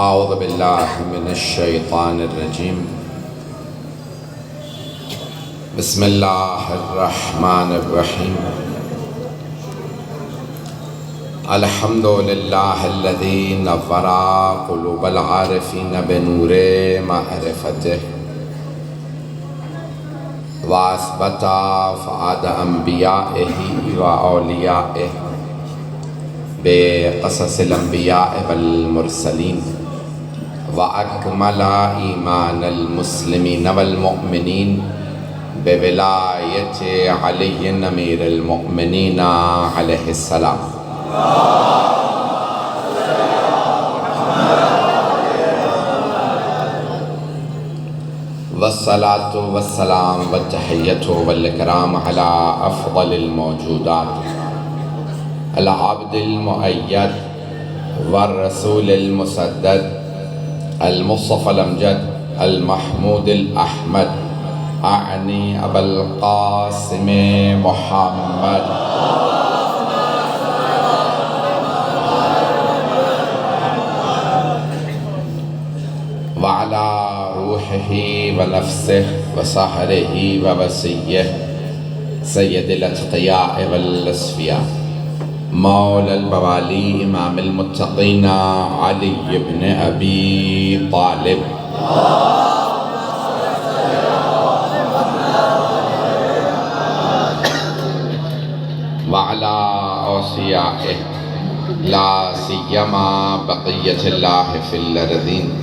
اعوذ باللہ من الشیطان الرجیم بسم اللہ الرحمن الرحیم الحمد للہ الذی نور قلوب العارفین بنور معرفتہ واثبت فؤاد انبیائہ و اولیائہ بقصص الانبیاء والمرسلین وأكمل إيمان المسلمين والمؤمنين بولاية علي أمير المؤمنين عليه السلام والصلاة والسلام والتحية والإكرام على أفضل الموجودات العبد المؤيد والرسول المسدد المصطفى الأمجد المحمود الأحمد أعني أبا القاسم محمد وعلى روحه ونفسه وسحره ووصيه سيد الأتقياء والأصفياء مولى البوالي امام المتقين علي بن ابي طالب وعلى اوصيائه لا سيما بقية الله في الارضين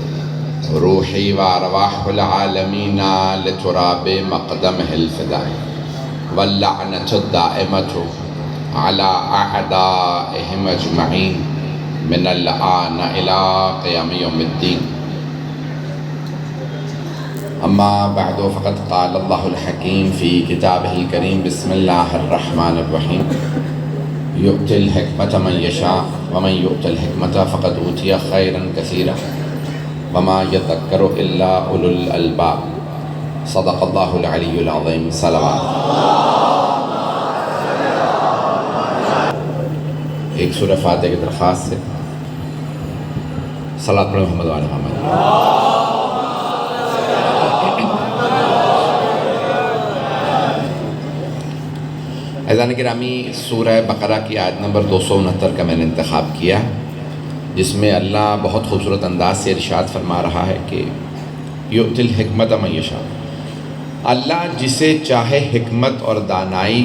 روحي وارواح العالمين لتراب مقدمه الفداء واللعنة الدائمة على أعدائهم أجمعين من الآن إلى قيام يوم الدين أما بعد فقد قال الله الحكيم في كتابه الكريم بسم الله الرحمن الرحيم يؤتي الحكمة من يشاء ومن يؤت الحكمة فقد أوتي خيرا كثيرا وما يذكر إلا أولو الألباب صدق الله العلي العظيم صلوات ایک سورہ فاتحہ کی درخواست سے صلاۃ پر محمد وعلی محمد عزیزان گرامی سورہ بقرہ کی آیت نمبر 269 کا میں نے انتخاب کیا جس میں اللہ بہت خوبصورت انداز سے ارشاد فرما رہا ہے کہ یؤتی الحکمت من یشاء اللہ جسے چاہے حکمت اور دانائی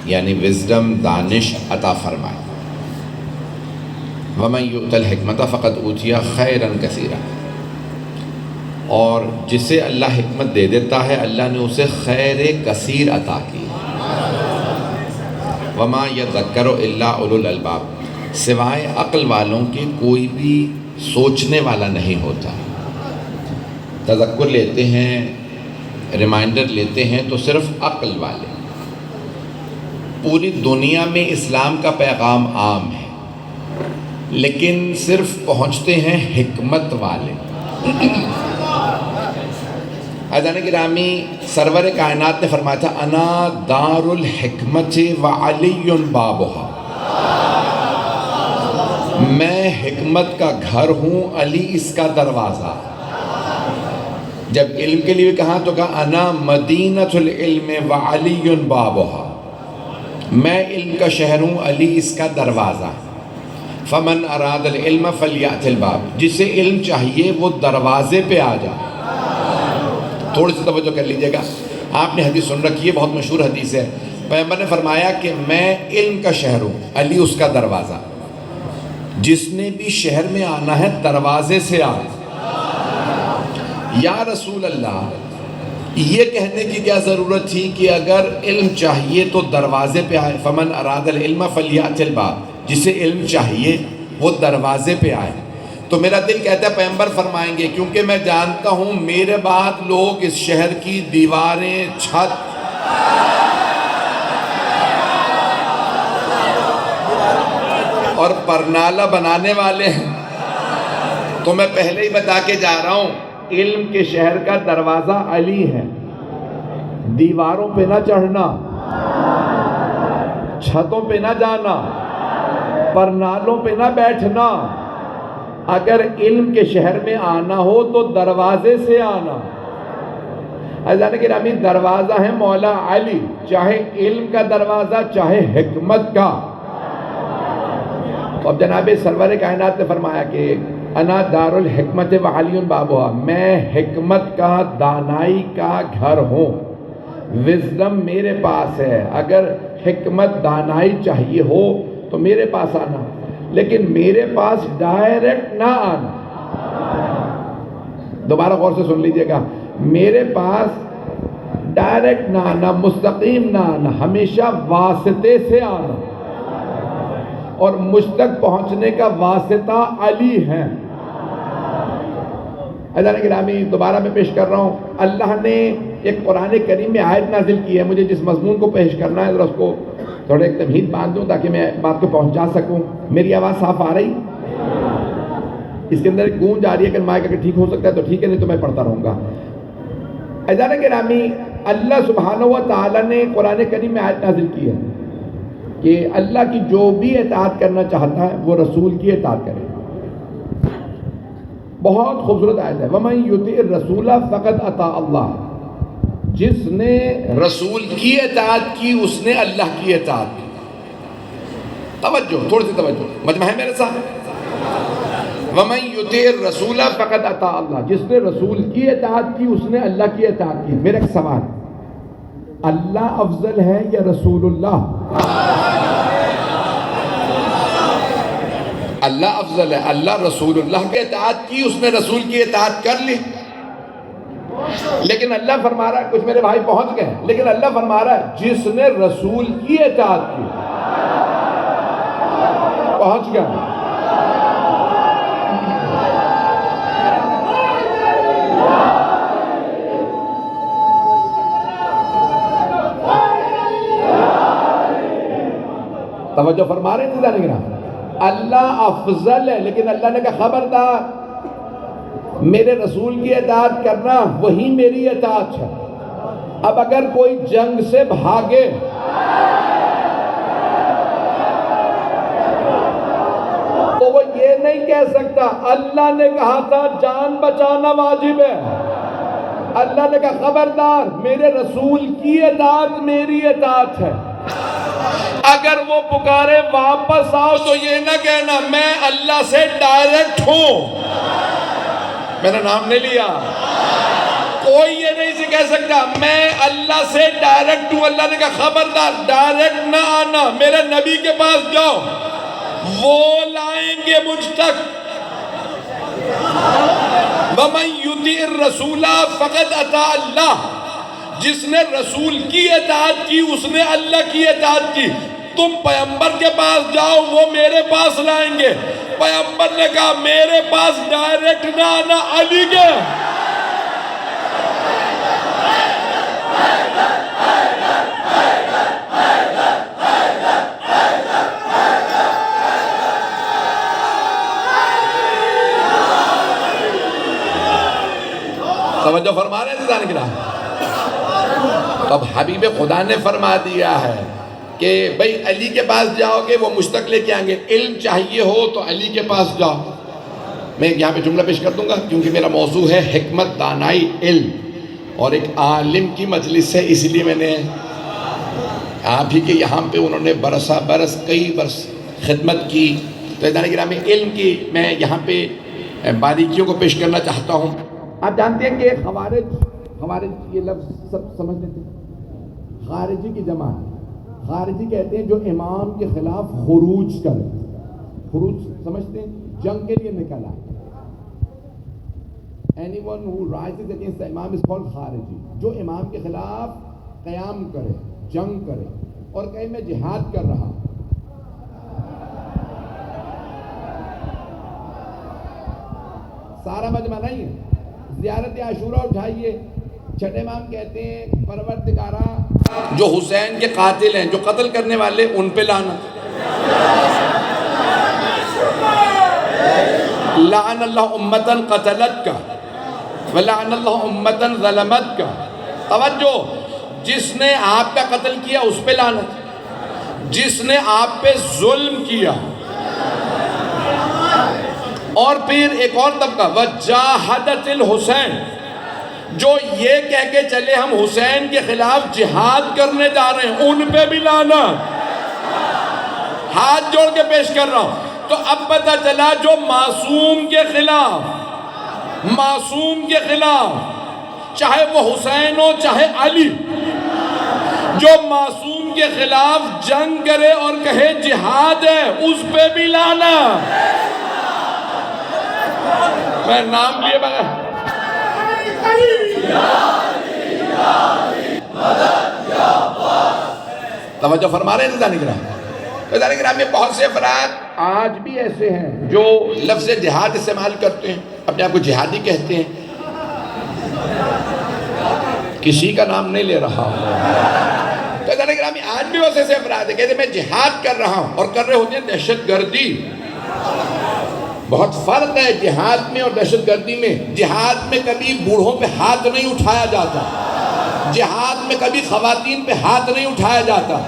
یعنی وزڈم دانش عطا فرمائے وَمَنْ يُؤْتَ الْحِكْمَةَ فَقَدْ أُوتِيَ خَيْرًا كَثِيرًا اور جسے اللہ حکمت دے دیتا ہے اللہ نے اسے خیر کثیر عطا کی وَمَا يَذَكَّرُ إِلَّا أُولُو الْأَلْبَابِ سوائے عقل والوں کے کوئی بھی سوچنے والا نہیں ہوتا تذکر لیتے ہیں ریمائنڈر لیتے ہیں تو صرف عقل والے پوری دنیا میں اسلام کا پیغام عام ہے لیکن صرف پہنچتے ہیں حکمت والے عزیزان گرامی سرور کائنات نے فرمایا تھا انا دار الحکمت وعلی بابها میں حکمت کا گھر ہوں علی اس کا دروازہ جب علم کے لیے کہا تو کہا انا مدینۃ العلم وعلی بابها میں علم کا شہر ہوں علی اس کا دروازہ فمن اراد العلم فلیأت الباب جسے علم چاہیے وہ دروازے پہ آ جائے تھوڑی سی توجہ کر لیجئے گا آپ نے حدیث سن رکھی ہے بہت مشہور حدیث ہے پیغمبر نے فرمایا کہ میں علم کا شہر ہوں علی اس کا دروازہ جس نے بھی شہر میں آنا ہے دروازے سے آئے یا رسول اللہ یہ کہنے کی کیا ضرورت تھی کہ اگر علم چاہیے تو دروازے پہ آئے فمن اراد العلم فلیأت الباب جسے علم چاہیے وہ دروازے پہ آئے تو میرا دل کہتا ہے پیغمبر فرمائیں گے کیونکہ میں جانتا ہوں میرے بعد لوگ اس شہر کی دیواریں چھت اور پرنالہ بنانے والے ہیں تو میں پہلے ہی بتا کے جا رہا ہوں علم کے شہر کا دروازہ علی ہے دیواروں پہ نہ چڑھنا چھتوں پہ نہ جانا پرنالوں پہ نہ بیٹھنا اگر علم کے شہر میں آنا ہو تو دروازے سے آنا. عزیزان گرامی دروازہ ہے مولا علی، چاہے علم کا دروازہ چاہے حکمت کا. اب جناب سرور کائنات نے فرمایا کہ انا دار الحکمت و علی بابها، میں حکمت کا دانائی کا گھر ہوں. وزڈم میرے پاس ہے. اگر حکمت دانائی چاہیے ہو تو میرے پاس آنا، لیکن میرے پاس ڈائریکٹ نہ آنا. دوبارہ غور سے سن لیجئے گا، میرے پاس ڈائریکٹ نہ آنا، مستقیم نہ آنا، ہمیشہ واسطے سے آنا. اور مجھ تک پہنچنے کا واسطہ علی ہے. عزیزان گرامی دوبارہ میں پیش کر رہا ہوں، اللہ نے ایک قرآن کریم میں آیت نازل کی ہے. مجھے جس مضمون کو پیش کرنا ہے ذرا اس کو تھوڑا ایک تمہید باندھ دوں تاکہ میں بات کو پہنچا سکوں. میری آواز صاف آ رہی؟ اس کے اندر ایک گونج آ رہی ہے، کہ مائک اگر ٹھیک ہو سکتا ہے تو ٹھیک ہے، نہیں تو میں پڑھتا رہوں گا. عزیزان گرامی اللہ سبحانہ و تعالیٰ نے قرآن کریم میں آیت نازل کی ہے کہ اللہ کی جو بھی اطاعت کرنا چاہتا ہے وہ رسول کی اطاعت کرے. بہت خوبصورت آیت ہے، وَمَن يُطِعِ الرَّسُولَ فَقَدْ أَطَاعَ اللَّهَ، جس نے رسول کی اطاعت کی اس نے اللہ کی اطاعت کی. توجہ، تھوڑی سی توجہ، مجمع ہے میرے ساتھ. وَمَن يُطِعِ الرَّسُولَ فَقَدْ أَطَاعَ اللَّهَ، جس نے رسول کی اطاعت کی اس نے اللہ کی اطاعت کی. میرا ایک سوال، اللہ افضل ہے یا رسول اللہ؟ اللہ افضل ہے. اللہ رسول اللہ کی اطاعت کی، اس نے رسول کی اطاعت کر لی. لیکن اللہ فرما رہا ہے، کچھ میرے بھائی پہنچ گئے، لیکن اللہ فرما رہا ہے جس نے رسول کی اطاعت کی پہنچ گیا. توجہ فرما رہے ہیں جانے گا. اللہ افضل ہے، لیکن اللہ نے کہا خبردار، میرے رسول کی اطاعت کرنا وہی میری اطاعت ہے. اب اگر کوئی جنگ سے بھاگے تو وہ یہ نہیں کہہ سکتا اللہ نے کہا تھا جان بچانا واجب ہے. اللہ نے کہا خبردار، میرے رسول کی اطاعت میری اطاعت ہے. اگر وہ پکارے واپس آؤ تو یہ نہ کہنا میں اللہ سے ڈائریکٹ ہوں، میں نے نام نہیں لیا. کوئی یہ نہیں سے کہہ سکتا میں اللہ سے ڈائریکٹ ہوں. اللہ نے کہا خبردار، ڈائریکٹ نہ آنا، میرے نبی کے پاس جاؤ، وہ لائیں گے مجھ تک. وَمَن يُطِعِ الرَّسُولَ فَقَدْ أَطَاعَ اللَّهَ، جس نے رسول کی اطاعت کی اس نے اللہ کی اطاعت کی. تم پیغمبر کے پاس جاؤ، وہ میرے پاس لائیں گے. پیغمبر نے کہا میرے پاس ڈائریکٹ نہ آنا، علی کے. توجہ فرما رہے ہیں جانے گرا. اب حبیب خدا نے فرما دیا ہے کہ بھئی علی کے پاس جاؤ گے وہ مجھ تک لے کے آئیں گے. علم چاہیے ہو تو علی کے پاس جاؤ. میں یہاں پہ جملہ پیش کر دوں گا کیونکہ میرا موضوع ہے حکمت، دانائی، علم، اور ایک عالم کی مجلس ہے، اس لیے میں نے آپ ہی کے یہاں پہ انہوں نے کئی برس خدمت کی. تو جانے گرامی علم کی میں یہاں پہ باریکیوں کو پیش کرنا چاہتا ہوں. آپ جانتے ہیں کہ خوارج یہ لفظ سب سمجھ لیتے ہیں. خارجی کی جماعت، خارجی کہتے ہیں جو امام کے خلاف خروج کرے. خروج سمجھتے ہیں؟ جنگ کے لیے نکلا. anyone who rises against the imam is called خارجی. جو امام کے خلاف قیام کرے، جنگ کرے اور کہے میں جہاد کر رہا. سارا مجمع نہیں ہے. زیارت عاشورہ اٹھائیے، چھٹے امام کہتے ہیں پروردگارا جو حسین کے قاتل ہیں، جو قتل کرنے والے، ان پہ لعنت. لعن اللہ امتن قتلت کا ولعن اللہ امتن ظلمت کا. توجہ، جس نے آپ کا قتل کیا اس پہ لعنت، جس نے آپ پہ ظلم کیا اور پھر ایک اور طبقہ وجاہدت الحسین، جو یہ کہہ کے چلے ہم حسین کے خلاف جہاد کرنے جا رہے ہیں، ان پہ بھی لعنت، ہاتھ جوڑ کے پیش کر رہا ہوں۔ تو اب پتہ چلا جو معصوم کے خلاف، چاہے وہ حسین ہو چاہے علی، جو معصوم کے خلاف جنگ کرے اور کہے جہاد ہے، اس پہ بھی لعنت۔ میں نام لیے بغیر توجہ فرما رہے ہیں نظرانِ کرام میں بہت سے افراد آج بھی ایسے ہیں جو لفظ جہاد استعمال کرتے ہیں، اپنے آپ کو جہادی کہتے ہیں، کسی کا نام نہیں لے رہا ہوں۔ تو کرام آج بھی بہت سے افراد ہیں کہتے ہیں میں جہاد کر رہا ہوں، اور کر رہے ہوتے ہیں دہشت گردی۔ بہت فرق ہے جہاد میں اور دہشت گردی میں۔ جہاد میں کبھی بوڑھوں پہ ہاتھ نہیں اٹھایا جاتا، جہاد میں کبھی خواتین پہ ہاتھ نہیں اٹھایا جاتا،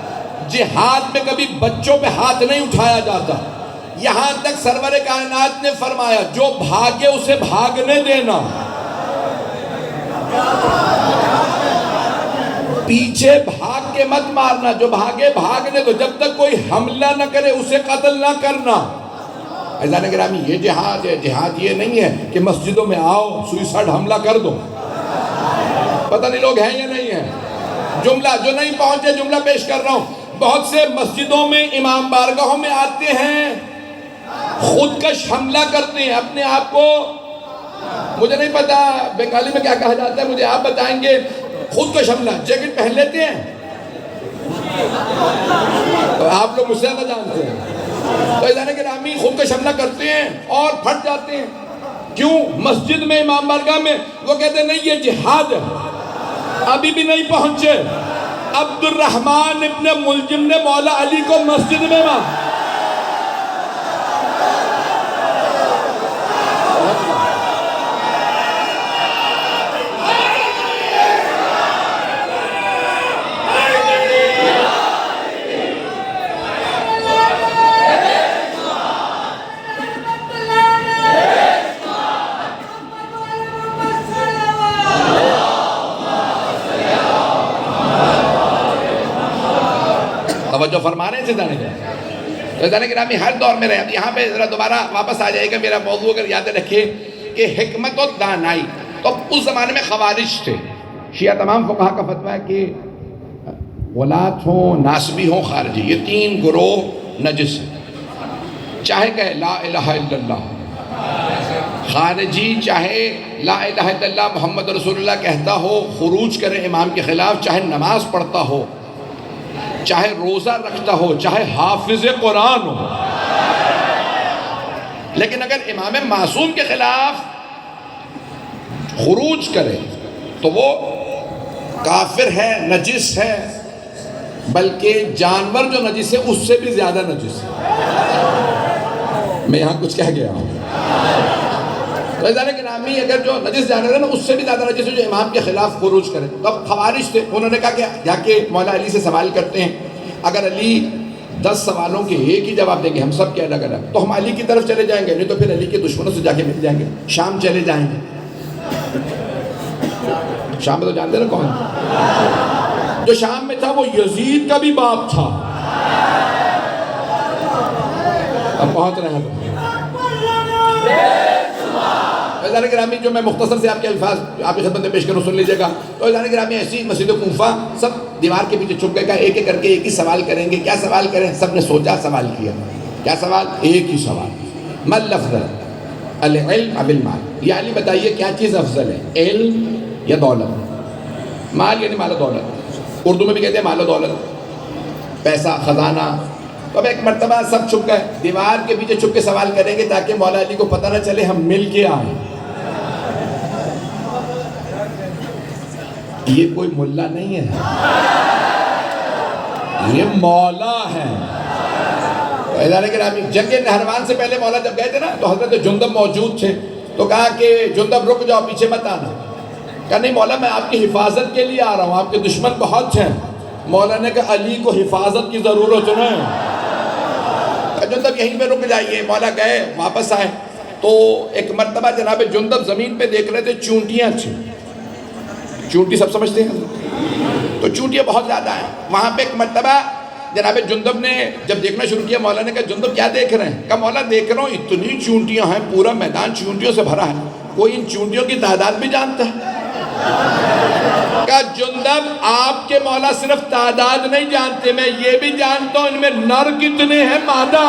جہاد میں کبھی بچوں پہ ہاتھ نہیں اٹھایا جاتا۔ یہاں تک سرور کائنات نے فرمایا جو بھاگے اسے بھاگنے دینا، پیچھے بھاگ کے مت مارنا، جو بھاگے بھاگنے دو، جب تک کوئی حملہ نہ کرے اسے قتل نہ کرنا۔ عزیزان گرامی یہ جہاد ہے، جہاد یہ نہیں ہے کہ مسجدوں میں آؤ سوئسائڈ حملہ کر دو۔ پتہ نہیں لوگ ہیں یا نہیں ہیں، جملہ جو نہیں پہنچے جملہ پیش کر رہا ہوں۔ بہت سے مسجدوں میں امام بارگاہوں میں آتے ہیں، خودکش حملہ کرتے ہیں اپنے آپ کو، مجھے نہیں پتا بنگالی میں کیا کہا جاتا ہے، مجھے آپ بتائیں گے۔ خودکش حملہ، جیکٹ پہن لیتے ہیں، تو آپ لوگ مجھ سے زیادہ جانتے ہیں۔ تو عزیزان گرامی خودکش حملہ کرتے ہیں اور پھٹ جاتے ہیں۔ کیوں؟ مسجد میں امام بارگاہ میں وہ کہتے ہیں نہیں یہ جہاد ہے، ابھی بھی نہیں پہنچے۔ عبد الرحمن ابن ملجم نے مولا علی کو مسجد میں مارا۔ توجہ فرما رہے ہیں عزیزان گرامی، ہر دور میں رہے۔ اب یہاں پہ ذرا دوبارہ واپس آ جائے گا میرا موضوع، اگر یاد رکھے کہ حکمت و دانائی۔ تو اس زمانے میں خوارج تھے، شیعہ تمام فقہا کا فتویٰ ہے کہ غلات ہوں، ناسبی ہوں، خارجی، یہ تین گروہ نجس ہیں۔ چاہے کہے لا الہ الا اللہ، خارجی چاہے لا الہ الا اللہ محمد رسول اللہ کہتا ہو، خروج کرے امام کے خلاف، چاہے نماز پڑھتا ہو، چاہے روزہ رکھتا ہو، چاہے حافظ قرآن ہو، لیکن اگر امام معصوم کے خلاف خروج کرے تو وہ کافر ہے، نجس ہے، بلکہ جانور جو نجس ہے اس سے بھی زیادہ نجس ہے۔ میں یہاں کچھ کہہ گیا ہوں۔ تو عزیزان گرامی اگر جو نجس جانور ہے نا اس سے بھی زیادہ نجس ہے جو امام کے خلاف خروج کرے۔ تو اب خوارج تھے، انہوں نے کہا کہ جا کے مولا علی سے سوال کرتے ہیں، اگر علی 10 سوالوں کے ایک ہی جواب دیں گے، ہم سب کے الگ الگ، تو ہم علی کی طرف چلے جائیں گے، نہیں تو پھر علی کے دشمنوں سے جا کے مل جائیں گے، شام چلے جائیں گے۔ شام میں تو جانتے نا کون؟ جو شام میں تھا وہ یزید کا بھی باپ تھا۔ اب پہنچ رہے ہیں عزیزان گرامی، جو میں مختصر سے آپ کے الفاظ آپ کی خدمت میں پیش کروں، سن لیجیے گا۔ تو عزیزان گرامی ایسی مسجد کوفہ سب دیوار کے پیچھے چھپ گئے، کہا ایک ایک کر کے ایک ہی سوال کریں گے۔ کیا سوال کریں؟ سب نے سوچا، سوال کیا۔ کیا سوال؟ ایک ہی سوال، مل افضل العلم ام المال؟ یا علی بتائیے کیا چیز افضل ہے، علم یا دولت؟ مال یعنی مال و دولت، اردو میں بھی کہتے ہیں مال و دولت، پیسہ، خزانہ۔ تو اب ایک مرتبہ سب چھپ گئے، دیوار کے پیچھے چھپ کے سوال کریں گے تاکہ مولا علی کو پتہ نہ چلے ہم مل کے آئیں۔ یہ کوئی ملا نہیں ہے، یہ مولا ہے۔ عزیزان گرامی جنگ نہروان سے پہلے مولا جب گئے تھے نا تو حضرت جندب موجود تھے، تو کہا کہ جندب رک جاؤ، پیچھے مت آنا۔ کہا نہیں مولا میں آپ کی حفاظت کے لیے آ رہا ہوں، آپ کے دشمن بہت ہیں۔ مولا نے کہا علی کو حفاظت کی ضرورت نہیں، جندب یہیں پہ رک جائیے۔ مولا گئے، واپس آئے، تو ایک مرتبہ جناب جندب زمین پہ دیکھ رہے تھے چونٹیاں تھیں. چونٹی سب سمجھتے ہیں؟ تو چونٹیاں بہت زیادہ ہیں. وہاں پہ ایک مرتبہ جناب جندب نے جب دیکھنا شروع کیا، مولا نے کہا جندب کیا دیکھ رہے ہیں؟ کہا مولا دیکھ رہا ہوں اتنی چونٹیاں ہیں، پورا میدان چونٹیوں سے بھرا ہے، کوئی ان چونٹیوں کی تعداد بھی جانتا ہے؟ کہا جندب آپ کے مولا صرف تعداد نہیں جانتے، میں یہ بھی جانتا ہوں ان میں نر کتنے ہیں، مادہ.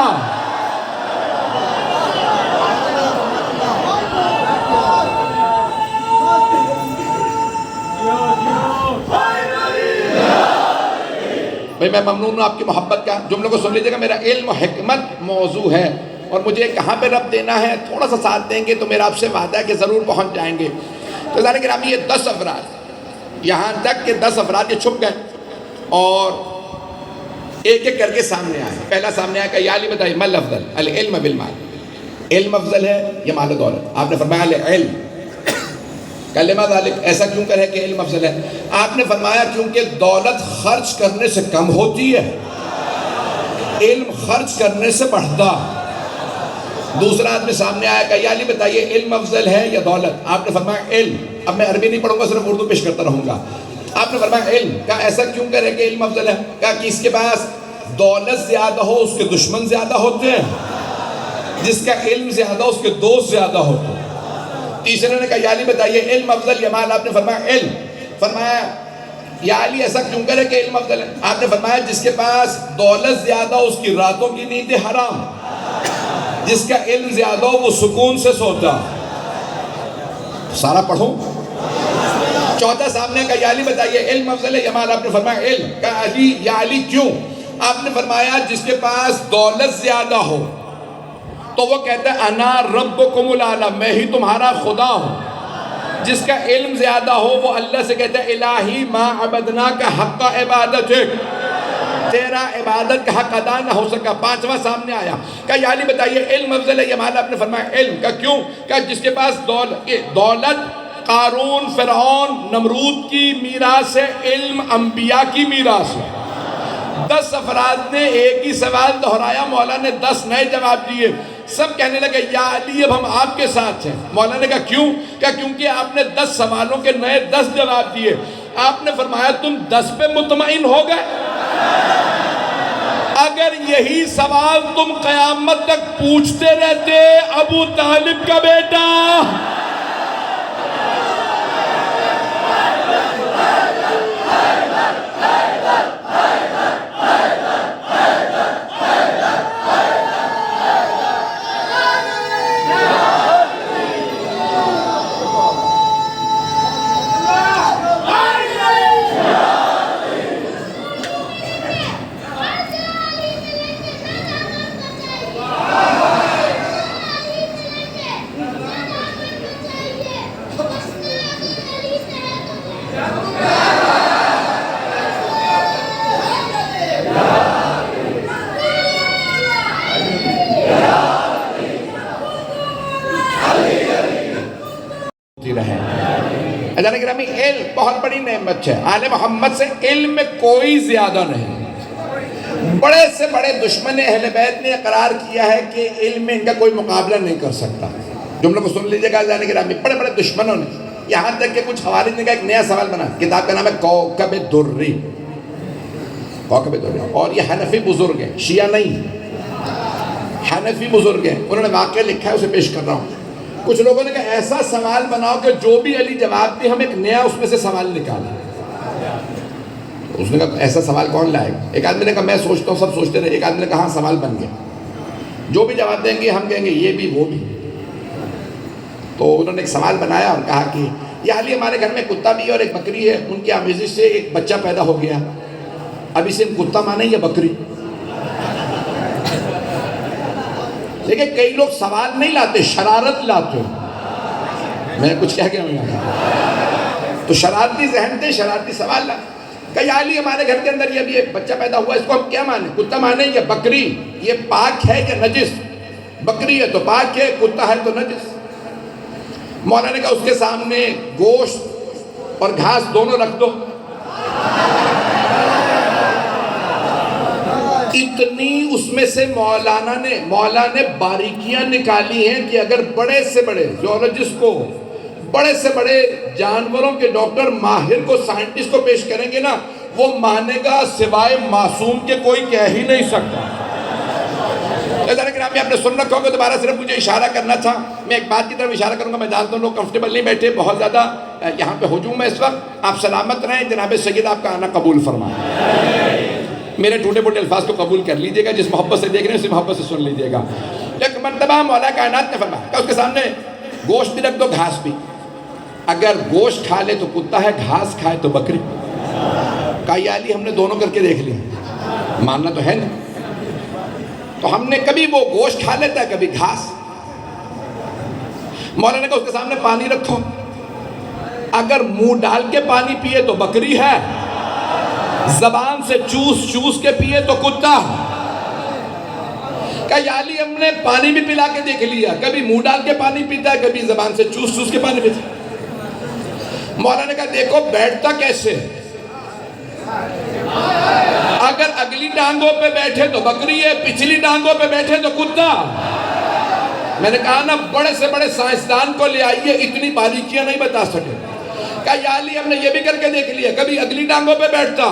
بھئی میں ممنون ہوں آپ کی محبت کا. جملوں کو سن لیجئے گا. میرا علم و حکمت موضوع ہے اور مجھے کہاں پہ رب دینا ہے، تھوڑا سا ساتھ دیں گے تو میرا آپ سے وعدہ ہے کہ ضرور پہنچ جائیں گے. تو عزیزان گرامی یہ 10 افراد، یہاں تک کہ 10 افراد یہ چھپ گئے اور ایک ایک کر کے سامنے آئے. پہلا سامنے آیا کہ یا علی بتائیے مل افضل؟ العلم بالمال. علم افضل ہے یا مال و دولت؟ آپ نے فرمایا العلم. کلمہ ذالک، ایسا کیوں کرے کہ علم افضل ہے؟ آپ نے فرمایا کیونکہ دولت خرچ کرنے سے کم ہوتی ہے، علم خرچ کرنے سے بڑھتا. دوسرا آدمی سامنے آیا کہ یا علی بتائیے علم افضل ہے یا دولت؟ آپ نے فرمایا علم. اب میں عربی نہیں پڑھوں گا، صرف اردو پیش کرتا رہوں گا. آپ نے فرمایا علم. کہا ایسا کیوں کرے کہ علم افضل ہے؟ کہا کہ اس کے پاس دولت زیادہ ہو اس کے دشمن زیادہ ہوتے ہیں، جس کا علم زیادہ ہو اس کے دوست زیادہ ہوتے ہیں. تیسرے نے کہا یا علی بتائیے علم افضل یا مال؟ آپ نے فرمایا علم. فرمایا یا علی ایسا کیوں کرے کہ علم افضل ہے؟ آپ نے فرمایا جس کے پاس دولت زیادہ ہو اس کی راتوں کی نیندیں حرام، جس کا علم زیادہ ہو وہ سکون سے سوتا. سارا پڑھوں. چوتھا سامنے کا یا علی بتائیے علم افضل ہے یا مال؟ آپ نے فرمایا علم. کہا علی یا علی کیوں؟ آپ نے فرمایا جس کے پاس دولت زیادہ ہو تو وہ کہتا ہے انا ربکم الاعلی، میں ہی تمہارا خدا ہوں. جس کا علم زیادہ ہو وہ اللہ سے کہتا ہے الہی ما عبدناک حق عبادتک، تیرا عبادت کا حق ادا نہ ہو سکا. پانچواں سامنے آیا کہ یا علی بتائیے علم افضل ہے یا مال؟ آپ نے فرمایا علم. کا کیوں؟ کہ جس کے پاس دولت قارون، فرعون، نمرود کی میراث ہے، علم انبیاء کی میراث ہے. 10 افراد نے ایک ہی سوال دہرایا، مولا نے 10 نئے جواب دیے. سب کہنے لگے یا علی اب ہم آپ کے ساتھ ہیں. مولا نے کہا کیوں؟ کہا کیونکہ آپ نے 10 سوالوں کے نئے 10 جواب دیے. آپ نے فرمایا تم 10 پہ مطمئن ہو گئے؟ اگر یہی سوال تم قیامت تک پوچھتے رہتے ابو طالب کا بیٹا جانے گرامی علم بہت بڑی نعمت ہے. آل محمد سے علم میں کوئی زیادہ نہیں. بڑے سے بڑے دشمن اہل بیت نے اقرار کیا ہے کہ علم میں ان کا کوئی مقابلہ نہیں کر سکتا. جملوں کو سن لیجئے گا جانے گرامی. بڑے بڑے دشمنوں نے، یہاں تک کہ کچھ خوارج نے کا ایک نیا سوال بنا. کتاب کا نام ہے کوکب الدری. کوکب الدری. اور یہ حنفی بزرگ ہیں، شیعہ نہیں، حنفی بزرگ ہیں. انہوں نے واقعہ لکھا ہے، اسے پیش کر رہا ہوں. کچھ لوگوں نے کہا ایسا سوال بناؤ کہ جو بھی علی جواب دے ہم ایک نیا اس میں سے سوال نکالیں. اس نے کہا ایسا سوال کون لائے گا؟ ایک آدمی نے کہا میں سوچتا ہوں، سب سوچتے رہے. ایک آدمی نے کہا ہاں سوال بن گیا، جو بھی جواب دیں گے ہم کہیں گے یہ بھی وہ بھی. تو انہوں نے ایک سوال بنایا اور کہا کہ یا علی ہمارے گھر میں کتا بھی ہے اور ایک بکری ہے، ان کی آمیزش سے ایک بچہ پیدا ہو گیا، اب اسے کتا مانیں یا بکری؟ لیکن کئی لوگ سوال نہیں لاتے، شرارت لاتے. میں کچھ کہہ گیا ہوں تو شرارتی ذہن تھے، شرارتی سوال لاتے. کہ یا علی ہمارے گھر کے اندر یہ ابھی ایک بچہ پیدا ہوا، اس کو ہم کیا مانیں؟ کتا مانیں یا بکری؟ یہ پاک ہے یا نجس؟ بکری ہے تو پاک ہے، کتا ہے تو نجس. مولا نے کہا اس کے سامنے گوشت اور گھاس دونوں رکھ دو. اتنی اس میں سے مولا نے باریکیاں نکالی ہیں کہ اگر بڑے سے بڑے زولوجسٹ کو، بڑے سے بڑے جانوروں کے ڈاکٹر ماہر کو، سائنٹسٹ کو پیش کریں گے نا، وہ مانے گا سوائے معصوم کے کوئی کہہ ہی نہیں سکتا۔ آپ نے سن رکھا ہوگا، دوبارہ صرف مجھے اشارہ کرنا تھا۔ میں ایک بات کی طرف اشارہ کروں گا، میں جانتا ہوں لوگ کمفرٹیبل نہیں بیٹھے، بہت زیادہ یہاں پہ ہجوم ہے اس وقت۔ آپ سلامت رہیں، جناب سید آپ کا آنا قبول فرمائیں۔ میرے ٹوٹے پھوٹے الفاظ کو قبول کر لیجئے گا، جس محبت سے دیکھ رہے ہیں اسی محبت سے سن لیجئے گا۔ ایک مرتبہ مولا کائنات نے فرمایا کہ اس کے سامنے گوشت بھی رکھ دو، گھاس بھی۔ اگر گوشت کھا لے تو کتا ہے، گھاس کھائے تو بکری۔ کہا یا علی ہم نے دونوں کر کے دیکھ لیا، ماننا تو ہے نا۔ تو ہم نے کبھی وہ گوشت کھا لیتا ہے، کبھی گھاس۔ مولا نے کہا اس کے سامنے پانی رکھو، اگر منہ ڈال کے پانی پیے تو بکری ہے، زبان سے چوس کے پیے تو کتا۔ کہا یا علی ہم نے پانی بھی پلا کے دیکھ لیا، کبھی منہ ڈال کے پانی پیتا ہے، کبھی زبان سے چوس کے پانی پیتا ہے۔ مولا نے کہا دیکھو بیٹھتا کیسے، اگر اگلی ٹانگوں پہ بیٹھے تو بکری ہے، پچھلی ٹانگوں پہ بیٹھے تو کتا۔ میں نے کہا نا بڑے سے بڑے سائنسدان کو لے آئیے، اتنی باریکیاں نہیں بتا سکے۔ کہا یا علی ہم نے یہ بھی کر کے دیکھ لیا، کبھی اگلی ٹانگوں پہ بیٹھتا،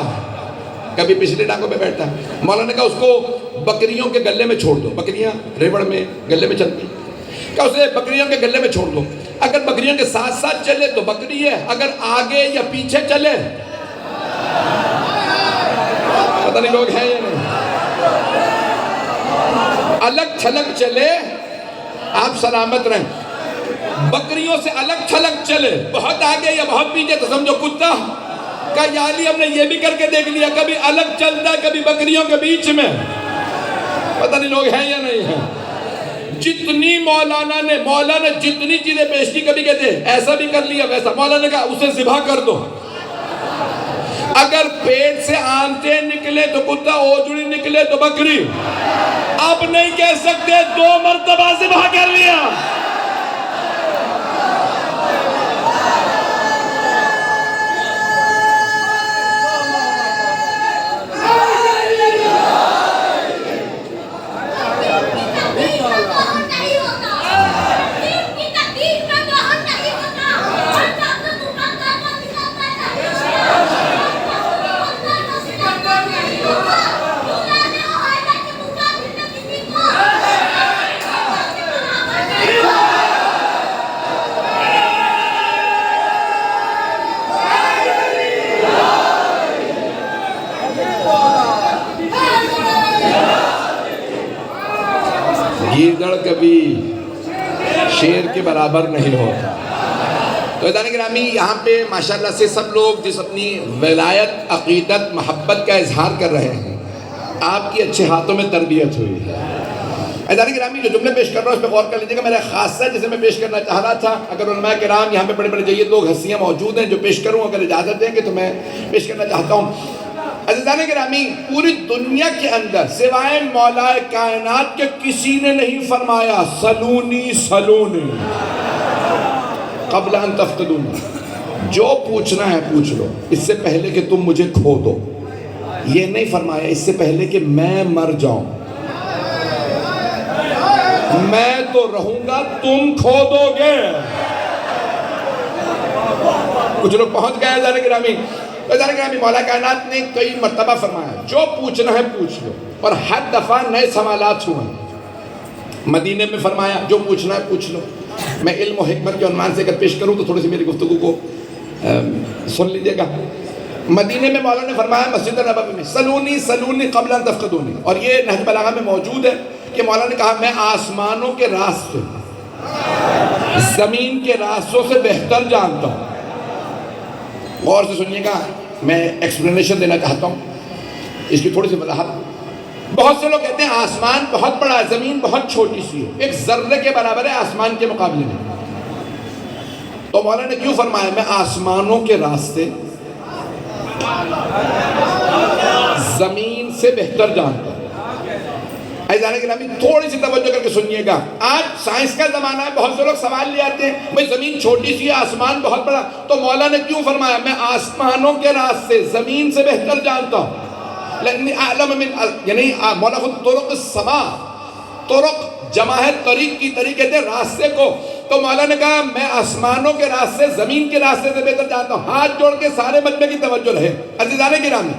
کبھی پچھلی ٹانگوں پہ بیٹھتا۔ مولا نے کہا اس کو بکریوں کے گلے میں چھوڑ دو، بکریاں ریوڑ میں گلے میں چلتی، کہا اسے بکریوں کے گلے میں چھوڑ دو، اگر بکریوں کے ساتھ ساتھ چلے تو بکری ہے، اگر آگے یا پیچھے چلے، پتہ نہیں لوگ ہیں یا نہیں، الگ تھلگ چلے آپ سلامت رہیں، بکریوں سے الگ تھلگ چلے، بہت آگے یا بہت پیچھے تو سمجھو کتا۔ کہا یا علی ہم نے یہ بھی کر کے دیکھ لیا، کبھی الگ چلتا کبھی بکریوں کے بیچ میں، پتہ نہیں لوگ ہیں یا نہیں ہیں۔ جتنی مولا نے جتنی چیزیں پیش کی، کبھی کہتے ہیں ایسا بھی کر لیا ویسا، مولا نے کہا اسے ذبح کر دو، اگر پیٹ سے آنتیں نکلے تو کتا، اوجڑی نکلے تو بکری، اب نہیں کہہ سکتے 2 مرتبہ ذبح کر لیا۔ گیدڑ کبھی شیر کے برابر نہیں ہوتا۔ تو عزیزان گرامی یہاں پہ ماشاءاللہ سے سب لوگ جس اپنی ولایت، عقیدت، محبت کا اظہار کر رہے ہیں، آپ کی اچھے ہاتھوں میں تربیت ہوئی ہے۔ عزیزان گرامی جو جملے پیش کر رہا ہوں اس پہ غور کر لیجیے گا، میرا خاصہ جسے میں پیش کرنا چاہ رہا تھا، اگر علماء کرام یہاں پہ بڑے بڑے جید لوگ ہستیاں موجود ہیں جو پیش کروں، اگر اجازت دیں گے تو میں پیش کرنا چاہتا ہوں۔ عزیزان گرامی پوری دنیا کے اندر سوائے مولا کائنات کے کسی نے نہیں فرمایا سلونی سلونی قبل ان تفقدون، جو پوچھنا ہے پوچھ لو اس سے پہلے کہ تم مجھے کھو دو۔ یہ نہیں فرمایا اس سے پہلے کہ میں مر جاؤں، میں تو رہوں گا تم کھو دو گے۔ کچھ لوگ پہنچ گئے عزیزان گرامی۔ مولا کائنات نے کئی مرتبہ فرمایا جو پوچھنا ہے پوچھ لو، اور ہر دفعہ نئے سوالات ہوئے۔ مدینے میں فرمایا جو پوچھنا ہے پوچھ لو۔ میں علم و حکمت کے عنوان سے اگر پیش کروں تو تھوڑی سی میری گفتگو کو سن لیجئے گا۔ مدینے میں مولا نے فرمایا مسجد نبوی میں سلونی سلونی قبل ان تفقدونی، اور یہ نہج بلاغہ میں موجود ہے کہ مولا نے کہا میں آسمانوں کے راستے زمین کے راستوں سے بہتر جانتا ہوں۔ غور سے سنیے گا، میں ایکسپلینیشن دینا چاہتا ہوں، اس کی تھوڑی سی وضاحت۔ بہت سے لوگ کہتے ہیں آسمان بہت بڑا ہے، زمین بہت چھوٹی سی ہے، ایک ذرے کے برابر ہے آسمان کے مقابلے میں۔ تو مولا نے کیوں فرمایا میں آسمانوں کے راستے زمین سے بہتر جانتا ہوں؟ عزیزان گرامی تھوڑی سی توجہ کر کے سنیے گا، آج سائنس کا زمانہ ہے، بہت سے لوگ سوال لے آتے ہیں بھئی زمین چھوٹی سی ہے آسمان بہت بڑا، تو مولا نے کیوں فرمایا میں آسمانوں کے راستے زمین سے بہتر جانتا ہوں؟ یعنی مولا خود طرق السما، طرق جمع ہے طریق کی، طریقے تھے راستے کو. تو مولا نے کہا میں آسمانوں کے راستے زمین کے راستے سے بہتر جانتا ہوں. ہاتھ جوڑ کے سارے مجمع کی توجہ رہے. عزیزان گرامی،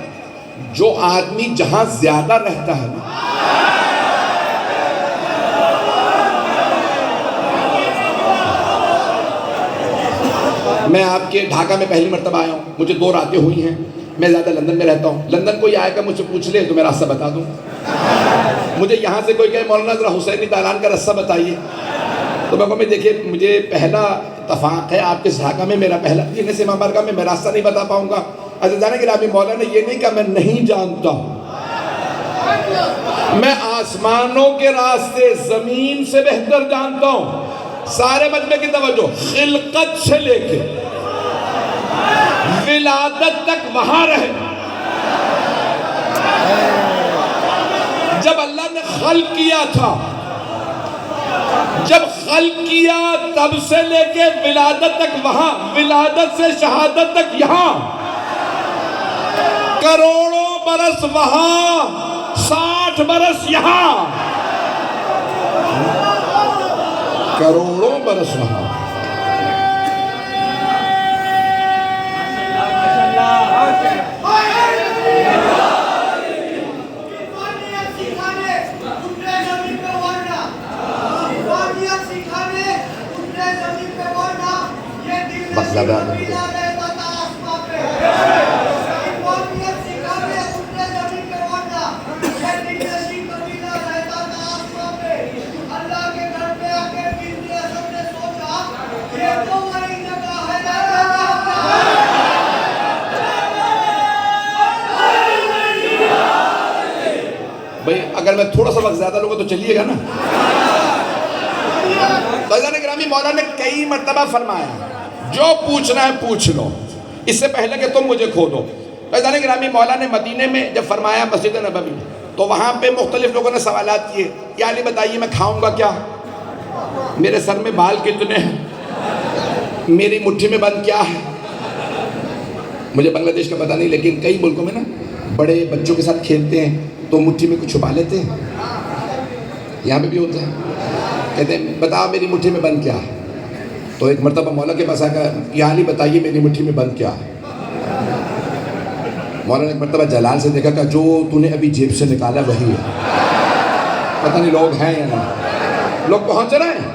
جو آدمی جہاں زیادہ رہتا ہے نا، میں آپ کے ڈھاکہ میں پہلی مرتبہ آیا ہوں، مجھے 2 راتیں ہوئی ہیں. میں زیادہ لندن میں رہتا ہوں. لندن کوئی آئے گا مجھ سے پوچھ لے تو میں راستہ بتا دوں. مجھے یہاں سے کوئی کہے مولانا ذرا حسینی دالان کا راستہ بتائیے، تو میں کہوں دیکھیے مجھے پہلا اتفاق ہے آپ کے ڈھاکہ میں، میرا پہلا جنہیں سے مبارکہ میں راستہ نہیں بتا پاؤں گا. عزیزان گرامی، مولانا یہ نہیں کہا میں نہیں جانتا ہوں، میں آسمانوں کے راستے زمین سے بہتر جانتا ہوں. سارے مجمع کی توجہ، خلقت سے لے کے ولادت تک وہاں رہے. جب اللہ نے خلق کیا تھا، جب خلق کیا تب سے لے کے ولادت تک وہاں، ولادت سے شہادت تک یہاں، کروڑوں برس وہاں، 60 برس یہاں، کروڑوں برس وہاں. بس زیادہ بھئی اگر میں تھوڑا سا وقت زیادہ لوں گا تو چلیے گا نا. عزیزان گرامی، مولا نے کئی مرتبہ فرمایا جو پوچھنا ہے پوچھ لو، اس سے پہلے کہ تم مجھے کھودو. عزیزان گرامی، مولا نے مدینے میں جب فرمایا مسجد نبوی، تو وہاں پہ مختلف لوگوں نے سوالات کیے. یا علی بتائیے میں کھاؤں گا کیا، میرے سر میں بال کتنے ہیں، میری مٹھی میں بند کیا ہے. مجھے بنگلہ دیش کا پتہ نہیں، لیکن کئی ملکوں میں نا بڑے بچوں کے ساتھ کھیلتے ہیں تو مٹھی میں کچھ چھپا لیتے ہیں. یہاں پہ بھی ہوتا ہے، کہتے ہیں بتاؤ میری مٹھی میں بند کیا ہے. تو ایک مرتبہ مولا کے پاس آ کر یا علی بتائیے میری مٹھی میں بند کیا ہے. مولا نے ایک مرتبہ جلال سے دیکھا کہ جو تو نے ابھی جیب سے نکالا وہی ہے. پتہ نہیں لوگ ہیں یا نہیں، لوگ پہنچ رہے ہیں.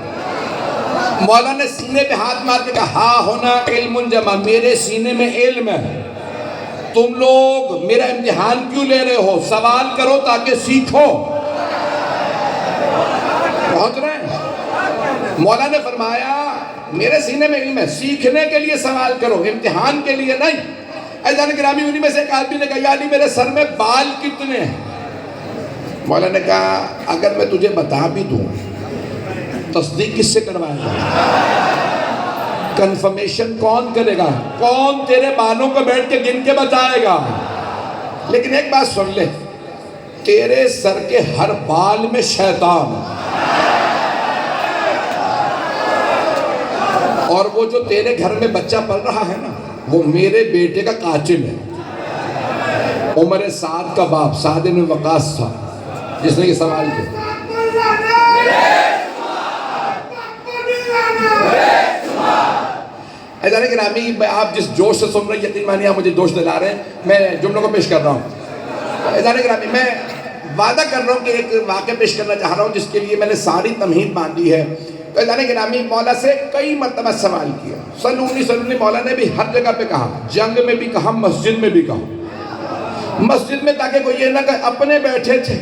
مولا نے سینے پہ ہاتھ مار کے کہا ہاں ہونا علم جمع، میرے سینے میں علم ہے. تم لوگ میرا امتحان کیوں لے رہے ہو، سوال کرو تاکہ سیکھو. پہنچ رہے ہیں. مولا نے فرمایا میرے سینے میں علم ہے، سیکھنے کے لیے سوال کرو، امتحان کے لیے نہیں. عزیزان گرامی، انہی میں سے ایک آدمی نے کہا یا علی میرے سر میں بال کتنے ہیں. مولا نے کہا اگر میں تجھے بتا بھی دوں تصدیق کس سے کروائے گا، کنفرمیشن کون کرے گا، کون تیرے بالوں کو بیٹھ کے گن کے بتائے گا. لیکن ایک بات سن لے، تیرے سر کے ہر بال میں شیطان، اور وہ جو تیرے گھر میں بچہ پل رہا ہے نا وہ میرے بیٹے کا قاتل ہے. عمر سعد کا باپ سعد بن وقاص تھا جس نے یہ سوال کیا. عزیزان گرامی، آپ جس جوش سے سن رہے ہیں یقین مانیے آپ مجھے جوش دلا رہے ہیں. میں جملوں کو پیش کر رہا ہوں. عزیزان گرامی، میں وعدہ کر رہا ہوں کہ ایک واقعہ پیش کرنا چاہ رہا ہوں جس کے لیے میں نے ساری تمہید باندھی ہے. تو عزیزان گرامی، مولا سے کئی مرتبہ سوال کیا. سلونی مولا نے بھی ہر جگہ پہ کہا، جنگ میں بھی کہا، مسجد میں بھی کہا. مسجد میں تاکہ کوئی یہ نہ کہ اپنے بیٹھے تھے،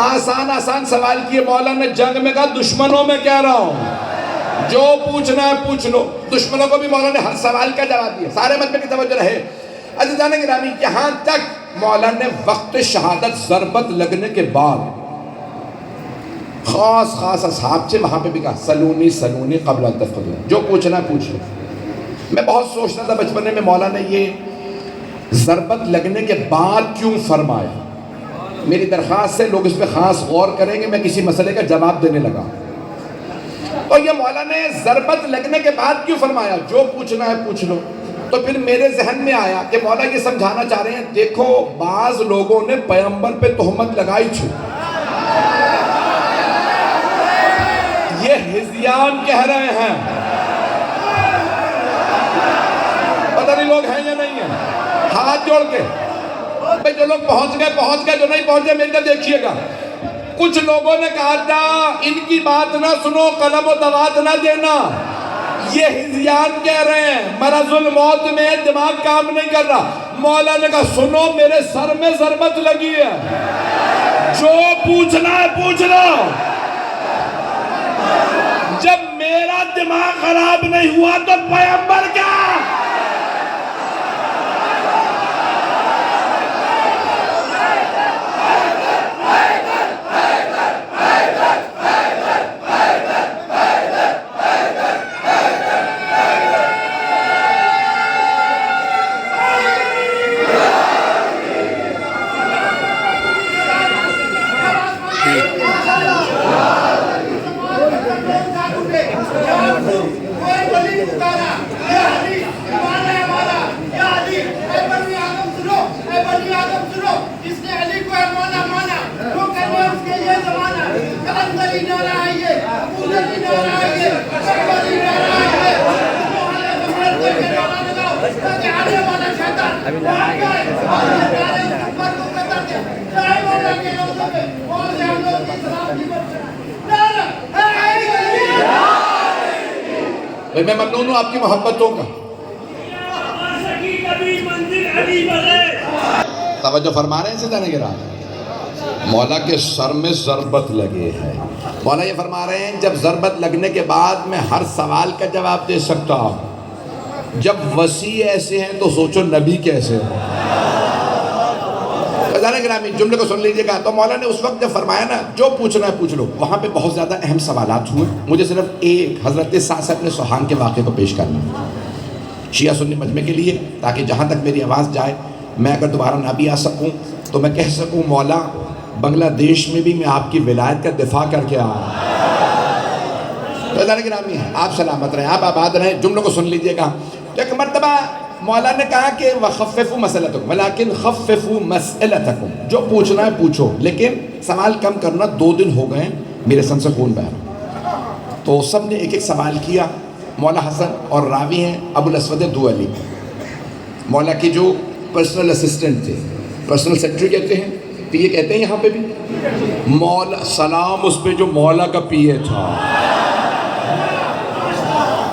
آسان سوال کیے. مولا نے جنگ میں کہا دشمنوں میں کہہ رہا ہوں، جو پوچھنا ہے پوچھ لو. دشمنوں کو بھی مولا نے ہر سوال کا جواب دیا. سارے مجمع کی توجہ رہے. عزیزان گرامی، یہاں تک مولا نے وقت شہادت ضربت لگنے کے بعد خاص اصحاب سے وہاں پہ بھی کہا سلونی قبل ان تفقدون، جو پوچھنا ہے پوچھ لو. میں بہت سوچتا تھا بچپنے میں مولا نے یہ ضربت لگنے کے بعد کیوں فرمایا. میری درخواست ہے لوگ اس پہ خاص غور کریں گے. میں کسی مسئلے کا جواب دینے لگا. تو یہ مولا نے ضربت لگنے کے بعد کیوں فرمایا، جو پوچھنا ہے پوچھ لو. تو پھر میرے ذہن میں آیا کہ مولا یہ سمجھانا چاہ رہے ہیں دیکھو بعض لوگوں نے پیغمبر پہ تہمت لگائی تھی، یہ ہذیان کہہ رہے ہیں، پتہ نہیں لوگ ہیں یا نہیں ہیں، ہاتھ جوڑ کے بھئی جو لوگ پہنچ گئے، جو نہیں پہنچے میری طرف دیکھیے گا۔ کچھ لوگوں نے کہا تھا ان کی بات نہ سنو، قلم و دوات نہ دینا، یہ ہذیان کہہ رہے ہیں، مرض الموت میں دماغ کام نہیں کر رہا۔ مولا نے کہا سنو میرے سر میں ضربت لگی ہے، جو پوچھنا ہے پوچھ لو، جب میرا دماغ خراب نہیں ہوا تو پیغمبر کیا؟ میں ممنون ہوں آپ کی محبتوں کا۔ توجہ فرما رہے ہیں سیدھا نگران، مولا کے سر میں ضربت لگے ہے۔ مولا یہ فرما رہے ہیں جب ضربت لگنے کے بعد میں ہر سوال کا جواب دے سکتا ہوں، جب وسیع ایسے ہیں تو سوچو نبی کیسے ہیں۔ گرامی جملے کو سن لیجئے گا۔ تو مولا نے اس وقت جب فرمایا نا جو پوچھنا ہے پوچھ لو، وہاں پہ بہت زیادہ اہم سوالات ہوئے، مجھے صرف ایک حضرت سعد بن سوحان کے واقعے کو پیش کرنا ہے شیعہ سنی مجمع کے لیے، تاکہ جہاں تک میری آواز جائے میں اگر دوبارہ نہ بھی آ سکوں تو میں کہہ سکوں مولا بنگلہ دیش میں بھی میں آپ کی ولایت کا دفاع کر کے آیا۔ تو گرامی آپ سلامت رہیں، آپ آباد رہیں۔ جملوں کو سن لیجئے گا۔ تو ایک مرتبہ مولا نے کہا کہ وَخَفِّفُوا مَسْأَلَتَكُمْ وَلَكِنْ خَفِّفُوا مَسْأَلَتَكُمْ، جو پوچھنا ہے پوچھو لیکن سوال کم کرنا، 2 دن ہو گئے میرے سن سے خون بہہ۔ تو سب نے ایک ایک سوال کیا۔ مولا حسن اور راوی ہیں ابو الاسود دوئلی، مولا کی جو پرسنل اسسٹنٹ تھے، پرسنل سیکرٹری کہتے ہیں، پی اے کہتے ہیں یہاں پہ بھی، مولا سلام اس پہ جو مولا کا پی اے تھا،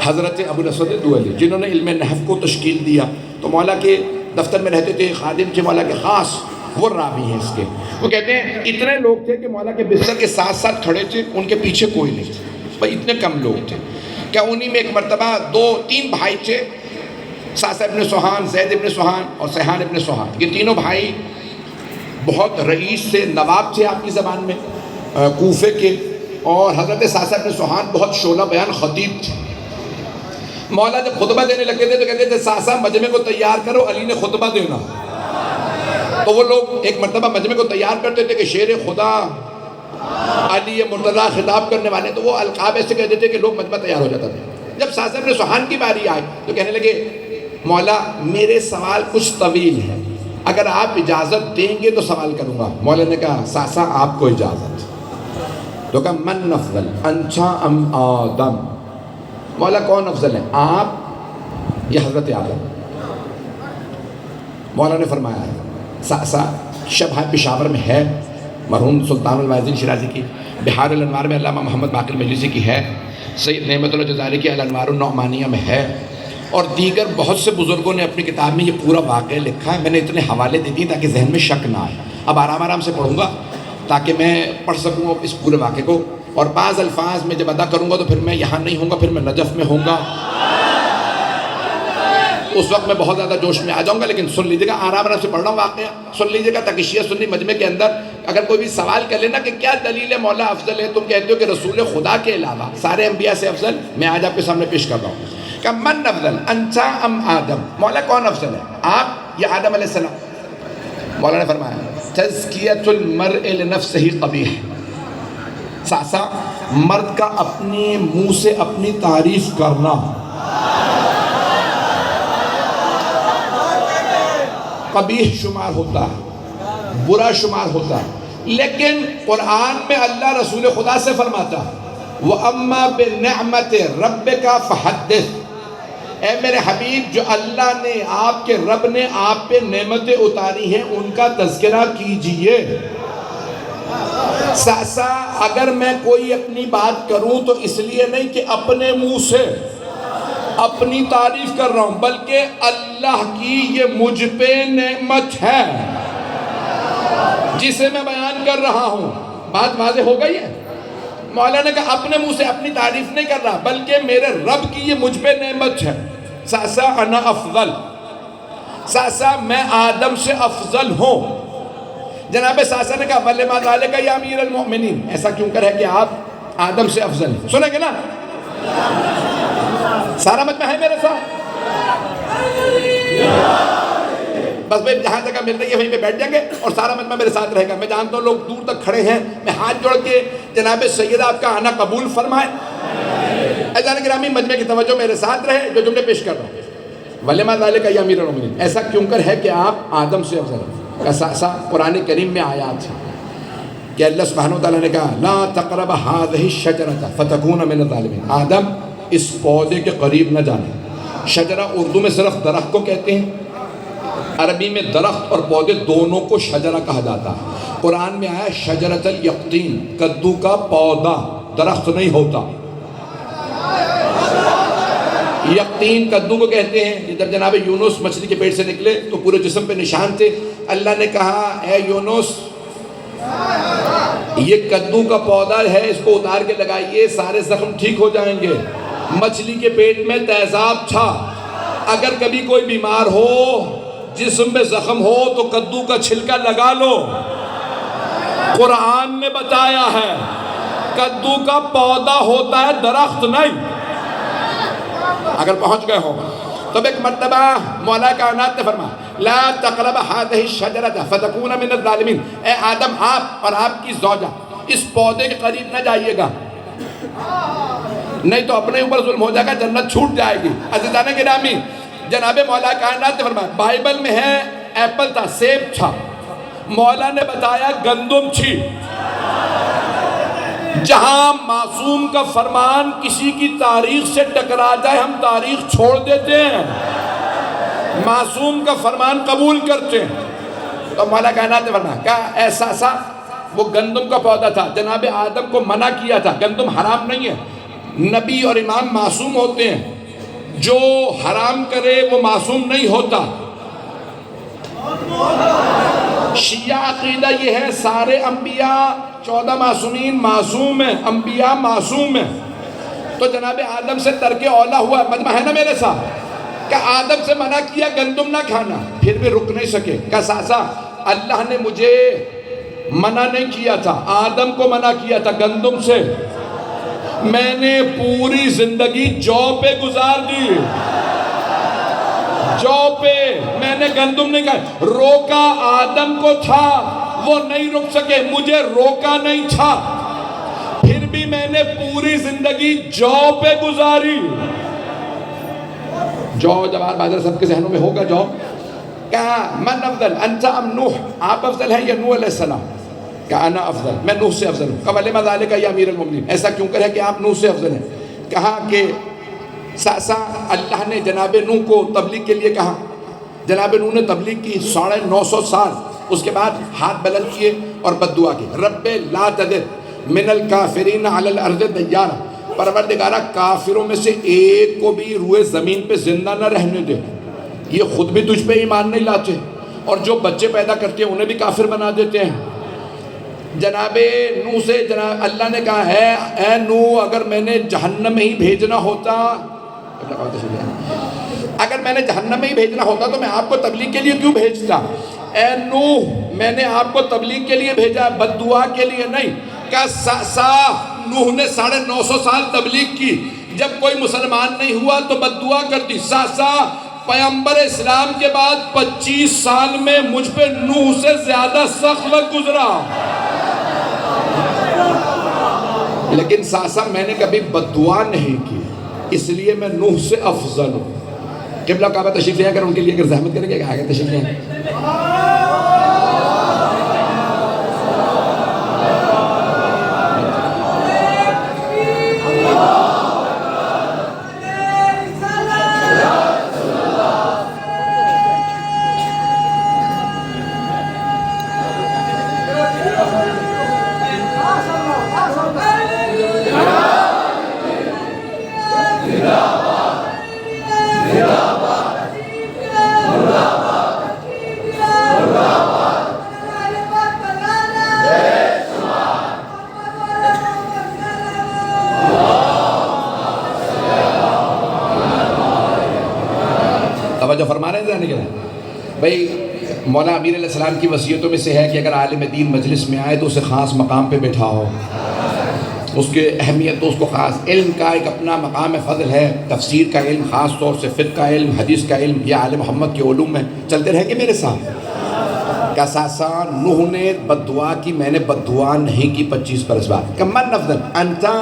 حضرت ابو الاسود دوئلی، جنہوں نے علم نحو کو تشکیل دیا۔ تو مولا کے دفتر میں رہتے تھے، خادم تھے مولا کے خاص، وہ راوی ہیں اس کے۔ وہ کہتے ہیں اتنے لوگ تھے کہ مولا کے بستر کے ساتھ ساتھ کھڑے تھے، ان کے پیچھے کوئی نہیں تھے، بھائی اتنے کم لوگ تھے۔ کیا انہی میں ایک مرتبہ 2-3 بھائی تھے، سعد ابن سوحان، زید ابن سوحان اور سیحان ابن سوحان، یہ تینوں بھائی بہت رئیس تھے، نواب تھے آپ کی زبان میں کوفے کے، اور حضرت سعد ابن سوحان بہت شعلہ بیان خطیب تھے۔ مولا جب خطبہ دینے لگتے تھے تو کہتے تھے ساسا مجمع کو تیار کرو، علی نے خطبہ دینا۔ تو وہ لوگ ایک مرتبہ مجمع کو تیار کرتے تھے کہ شیر خدا، علی مرتضیٰ خطاب کرنے والے، تو وہ القاب ایسے کہتے تھے کہ لوگ مجمع تیار ہو جاتا تھا۔ جب ساسا ابن سوحان کی باری آئی تو کہنے لگے مولا میرے سوال کچھ طویل ہے، اگر آپ اجازت دیں گے تو سوال کروں گا۔ مولا نے کہا ساسا آپ کو اجازت۔ تو کہا من افضل انچا ام آدم، مولا کون افضل ہے، آپ یا حضرت آدم؟ مولا نے فرمایا ساسا شبہ پشاور میں ہے، مرحوم سلطان الواعظین شیرازی کی، بحار الانوار میں علامہ محمد باقر مجلسی کی ہے، سید نعمت اللہ جزائری کی الانوار النعمانیہ میں ہے، اور دیگر بہت سے بزرگوں نے اپنی کتاب میں یہ پورا واقعہ لکھا ہے۔ میں نے اتنے حوالے دے دیے تاکہ ذہن میں شک نہ آئے۔ اب آرام آرام سے پڑھوں گا تاکہ میں پڑھ سکوں اس پورے واقعے کو، اور بعض الفاظ میں جب ادا کروں گا تو پھر میں یہاں نہیں ہوں گا، پھر میں نجف میں ہوں گا، اس وقت میں بہت زیادہ جوش میں آ جاؤں گا۔ لیکن سن لیجیے گا، آرام آرام سے پڑھ رہا ہوں واقعہ، سن لیجیے گا تاکہ شیعہ سنی مجمع کے اندر اگر کوئی بھی سوال کر لینا کہ کیا دلیل ہے مولا افضل ہے، تم کہتے ہو کہ رسول خدا کے علاوہ سارے انبیاء سے افضل، میں آج آپ کے سامنے پیش کر رہا ہوں کہ من افضل انتا ام آدم، مولا کون افضل ہے، آپ یا آدم علیہ السلام؟ مولا نے فرمایا تزکیۃ المرء لنفسہ قبیح، ساسا مرد کا اپنے منہ سے اپنی تعریف کرنا قبیح شمار ہوتا ہے، برا شمار ہوتا ہے، لیکن قرآن میں اللہ رسول خدا سے فرماتا ہے وَأَمَّا بِنِعْمَةِ رَبِّكَ فَحَدِّثْ، اے میرے حبیب جو اللہ نے آپ کے رب نے آپ پہ نعمتیں اتاری ہیں ان کا تذکرہ کیجئے۔ ساسا اگر میں کوئی اپنی بات کروں تو اس لیے نہیں کہ اپنے منہ سے اپنی تعریف کر رہا ہوں، بلکہ اللہ کی یہ مجھ پہ نعمت ہے جسے میں بیان کر رہا ہوں۔ بات واضح ہو گئی ہے؟ مولا نے کہا اپنے منہ سے اپنی تعریف نہیں کر رہا بلکہ میرے رب کی یہ مجھ پہ نعمت ہے۔ ساسا انا افضل، ساسا میں آدم سے افضل ہوں۔ جناب ساسا نے کہا وَلِمَا ذَلِكَ يَا امیر المؤمنین، ایسا کیوں کر ہے کہ آپ آدم سے افضل ہیں؟ سنیں گے نا؟ سارا مجمع ہے میرے ساتھ؟ بس میں جہاں جگہ مل رہی ہے وہیں پہ بیٹھ جائیں گے اور سارا مجمع میرے ساتھ رہے گا۔ میں جانتا ہوں لوگ دور تک کھڑے ہیں، میں ہاتھ جوڑ کے جناب سید آپ کا آنا قبول فرمائیں۔ عزیزان گرامی مجمع کی توجہ میرے ساتھ رہے جو جملے پیش کر رہا ہوں۔ وَلِمَا ذَلِكَ يَا امیر المؤمنین، ایسا کیوں کر ہے کہ آپ آدم سے افضل ہیں؟ کا قرآن کریم میں آیات ہے کہ اللہ سبحانہ وتعالیٰ نے کہا لا تقرب هذه الشجرة فتكون من الظالمین، آدم اس پودے کے قریب نہ جانا۔ شجرہ اردو میں صرف درخت کو کہتے ہیں، عربی میں درخت اور پودے دونوں کو شجرہ کہا جاتا ہے۔ قرآن میں آیا شجرۃ الیقطین، کدو کا پودا، درخت نہیں ہوتا۔ یقطین کدو کو کہتے ہیں۔ جب جناب یونس مچھلی کے پیٹ سے نکلے تو پورے جسم پہ نشان تھے، اللہ نے کہا اے یونس یہ کدو کا پودا ہے، اس کو اتار کے لگائیے سارے زخم ٹھیک ہو جائیں گے۔ مچھلی کے پیٹ میں تیزاب تھا، اگر کبھی کوئی بیمار ہو جسم میں زخم ہو تو کدو کا چھلکا لگا لو۔ قرآن نے بتایا ہے کدو کا پودا ہوتا ہے، درخت نہیں۔ اگر پہنچ گئے ہو تب ایک مرتبہ مولا کائنات نے فرمایا لا تقرب هذه الشجرة فتكون من الظالمین، اے آدم آپ اور آپ کی زوجہ اس پودے کے قریب نہ جائیے گا، نہیں تو اپنے اوپر ظلم ہو جائے گا، جنت چھوٹ جائے گی۔ عزیزان گرامی جناب مولا کائنات نے فرمایا بائبل میں ہے ایپل تھا، سیب تھا، مولا نے بتایا گندم تھی۔ جہاں معصوم کا فرمان کسی کی تاریخ سے ٹکرا جائے ہم تاریخ چھوڑ دیتے ہیں، معصوم کا فرمان قبول کرتے ہیں۔ تو مولا کائنات نے فرمایا کہا ایسا سا وہ گندم کا پودا تھا، جناب آدم کو منع کیا تھا، گندم حرام نہیں ہے، نبی اور امام معصوم ہوتے ہیں، جو حرام کرے وہ معصوم نہیں ہوتا۔ شیعہ عقیدہ یہ ہے سارے انبیاء 14 معصومین معصوم ہیں، انبیاء معصوم ہیں۔ تو جناب آدم سے ترک اولا ہوا، مجمع ہے نا میرے ساتھ، کہ آدم سے منع کیا گندم نہ کھانا، پھر بھی رک نہیں سکے۔ کہ ساسا اللہ نے مجھے منع نہیں کیا تھا، آدم کو منع کیا تھا گندم سے، میں نے پوری زندگی جو پہ گزار دی، جو پہ، میں نے گندم نہیں کھایا۔ روکا آدم کو تھا، وہ نہیں رک سکے، مجھے روکا نہیں تھا، پھر بھی میں نے پوری زندگی جو پہ گزاری۔ جو جواب بادر سب کے ذہنوں میں ہوگا جو، کہا من افضل انت ام نوح، آپ افضل ہیں یا نوح علیہ السلام؟ کہا انا افضل، میں نوح سے افضل ہوں۔ کہا وَلِمَا ذَلِكَ يَا امیر المؤمنین، ایسا کیوں کرے کہ آپ نوح سے افضل ہیں؟ کہا کہ ساسا اللہ نے جناب نوح کو تبلیغ کے لیے کہا، جناب نوح نے تبلیغ کی 950 سال، اس کے بعد ہاتھ بلند کیے اور بد دعا کی رب لا تذر من الکافرین علی الارض دیارا، پروردگارہ کافروں میں سے ایک کو بھی روئے زمین پہ زندہ نہ رہنے دے۔ یہ خود بھی تجھ پہ ایمان نہیں لاتے اور جو بچے پیدا کرتے ہیں انہیں بھی کافر بنا دیتے ہیں۔ جناب نوح سے جناب اللہ نے کہا ہے اے نوح اگر میں نے جہنم میں ہی بھیجنا ہوتا، اگر میں نے جہنم میں ہی بھیجنا ہوتا تو میں آپ کو تبلیغ کے لیے کیوں بھیجتا؟ اے نوح میں نے آپ کو تبلیغ کے لیے بھیجا، بد دعا کے لیے نہیں۔ کہ سا نوح نے 950 سال تبلیغ کی، جب کوئی مسلمان نہیں ہوا تو بد دعا کر دی۔ سا پیغمبر اسلام کے بعد 25 سال میں مجھ پہ نوح سے زیادہ سخت وقت گزرا، لیکن ساسا میں نے کبھی بد دعا نہیں کی، اس لیے میں نوح سے افضل ہوں۔ قبلہ کعبہ تشریف لے کر ان کے لیے اگر زحمت کریں گے کہ آگے تشریف لیں. توجہ فرما رہے ہیں جانے کے بعد بھائی مولا امیر علیہ السلام کی وصیتوں میں سے ہے کہ اگر عالم دین مجلس میں آئے تو اسے خاص مقام پہ بٹھاؤ. اس کے اہمیت تو اس کو خاص علم کا ایک اپنا مقام فضل ہے. تفسیر کا علم، خاص طور سے فقہ کا علم، حدیث کا علم، یہ آل محمد کے علوم میں چلتے رہیں گے میرے ساتھ. کہ ساسان نوح نے بد دعا کی، میں نے بد دعا نہیں کی 25 برس بعد. کہ من افضل انتا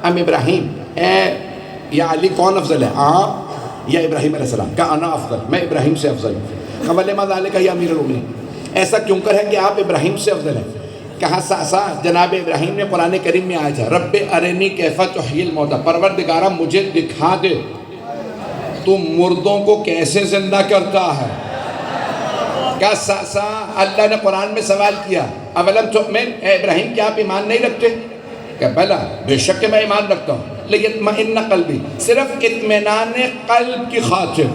ام ابراہیم، اے یا علی کون افضل ہے، آپ یا ابراہیم علیہ السلام؟ کہ انا افضل، میں ابراہیم سے افضل ہوں. کہ وَلِمَا ذَلِكَ یا امیر المومنین، ایسا کیوں کر ہے کہ آپ ابراہیم سے افضل ہیں؟ کہا ساسا جناب ابراہیم نے قرآن کریم میں آیا تھا رب ارنی کیف تحیی الموتى، پروردگارہ مجھے دکھا دے تو مردوں کو کیسے زندہ کرتا ہے. کہا ساسا اللہ نے قرآن میں سوال کیا اولم تؤمن، اے ابراہیم کیا آپ ایمان نہیں رکھتے؟ کہ بلا بے شک کہ میں ایمان رکھتا ہوں، لیطمئن قلبی، صرف اطمینان قلب کی خاطر،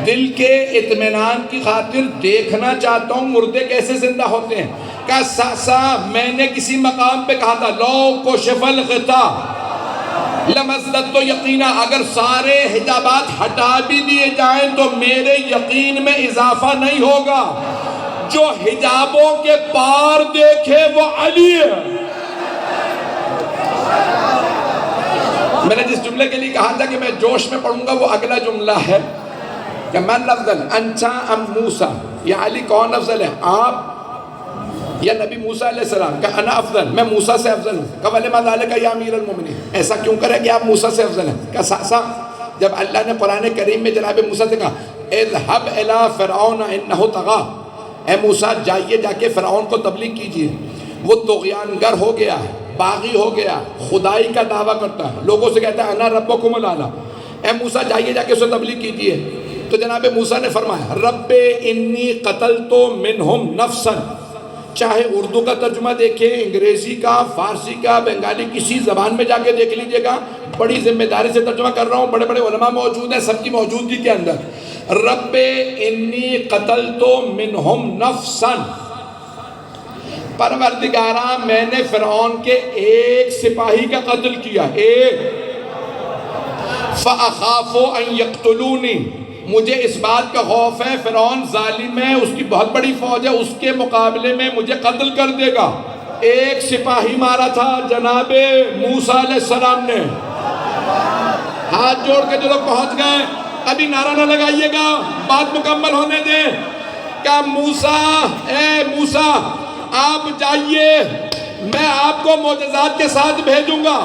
دل کے اطمینان کی خاطر دیکھنا چاہتا ہوں مردے کیسے زندہ ہوتے ہیں. کہ ساسا میں نے کسی مقام پہ کہا تھا لو کشف الغطاء لمزددت یقینا، اگر سارے حجابات ہٹا بھی دیے جائیں تو میرے یقین میں اضافہ نہیں ہوگا. جو حجابوں کے پار دیکھے وہ علی ہے. میں نے جس جملے کے لیے کہا تھا کہ میں جوش میں پڑھوں گا وہ اگلا جملہ ہے کہ من افضل انتا ام موسیٰ، یا علی کون افضل ہے، آپ یا نبی موسیٰ علیہ السلام؟ کہ انا افضل، میں موسیٰ سے افضل ہوں. کہ وَلِمَا ذَلِكَ یا امیر المومنین، ایسا کیوں کرے کہ آپ موسیٰ سے افضل ہیں؟ کہ ساسا جب اللہ نے قرآن کریم میں جناب موسیٰ سے کہا اذهب الى فرعون انه طغى، اے موسیٰ جائیے جا کے فرعون کو تبلیغ کیجئے، وہ طغیان گر ہو گیا، باغی ہو گیا، خدائی کا دعویٰ کرتا ہے، لوگوں سے کہتا ہے انا ربکم الاعلی. اے موسیٰ جائیے جا کے اسے تبلیغ کیجئے. تو جناب موسیٰ نے فرمایا رب انی قتلت منہم نفسا، چاہے اردو کا ترجمہ دیکھیں، انگریزی کا، فارسی کا، بنگالی، کسی زبان میں جا کے دیکھ لیجئے گا، بڑی ذمہ داری سے ترجمہ کر رہا ہوں، بڑے بڑے علماء موجود ہیں، سب کی موجودگی کے اندر. رب انی قتلت منہم نفسا، پروردگارہ میں نے فرعون کے ایک سپاہی کا قتل کیا، ایک. فَأَخَافُ أَن يَقْتُلُونِي، مجھے اس بات کا خوف ہے فرعون ظالم ہے، اس کی بہت بڑی فوج ہے، اس کے مقابلے میں مجھے قتل کر دے گا. ایک سپاہی مارا تھا جناب موسیٰ علیہ السلام نے. ہاتھ جوڑ کے جو لوگ پہنچ گئے ابھی نعرہ نہ لگائیے گا، بات مکمل ہونے دیں. کہ موسیٰ، اے موسیٰ آپ جائیے، میں آپ کو معجزات کے ساتھ بھیجوں گا.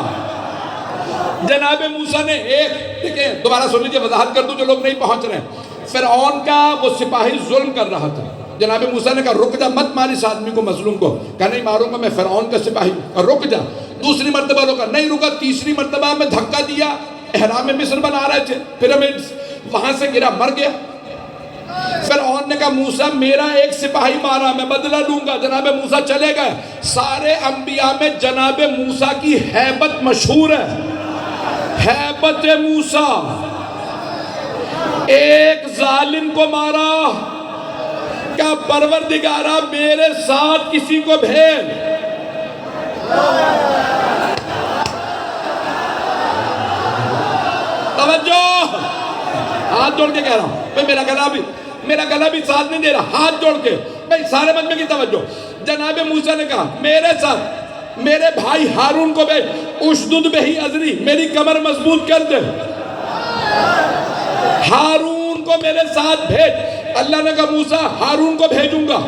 جناب موسیٰ نے ایک، دیکھیں دوبارہ سن لیجیے، وضاحت کر دوں جو لوگ نہیں پہنچ رہے ہیں. فرعون کا وہ سپاہی ظلم کر رہا تھا. جناب موسیٰ نے کہا رک جا، مت مار اس آدمی کو، مظلوم کو. کہا نہیں ماروں گا، میں فرعون کا سپاہی ہوں. رک جا. دوسری مرتبہ روکا، نہیں رکا. تیسری مرتبہ میں دھکا دیا، احرام مصر بنا رہے تھے، پیرامڈز، وہاں سے گرا، مر گیا. فرعون نے کہا موسیٰ میرا ایک سپاہی مارا، میں بدلہ لوں گا. جناب موسیٰ چلے گئے. سارے انبیاء میں جناب موسیٰ کی ہیبت مشہور ہے، ہیبت موسیٰ. ایک ظالم کو مارا، کہا پروردگارہ میرے ساتھ کسی کو بھیج. توجہ، ہاتھ جوڑ کے کہہ رہا ہوں بھئی میرا گلا بھی ساتھ نہیں دے رہا، ہاتھ جوڑ کے بھئی سارے مجمع کی توجہ. جناب موسیٰ نے کہا میرے ساتھ میرے بھائی ہارون کو بھیج، اشدد بہی ازری، میری کمر مضبوط کر دے. ہارون کو میرے ساتھ بھیج. اللہ نے کہا موسیٰ ہارون کو بھیجوں گا.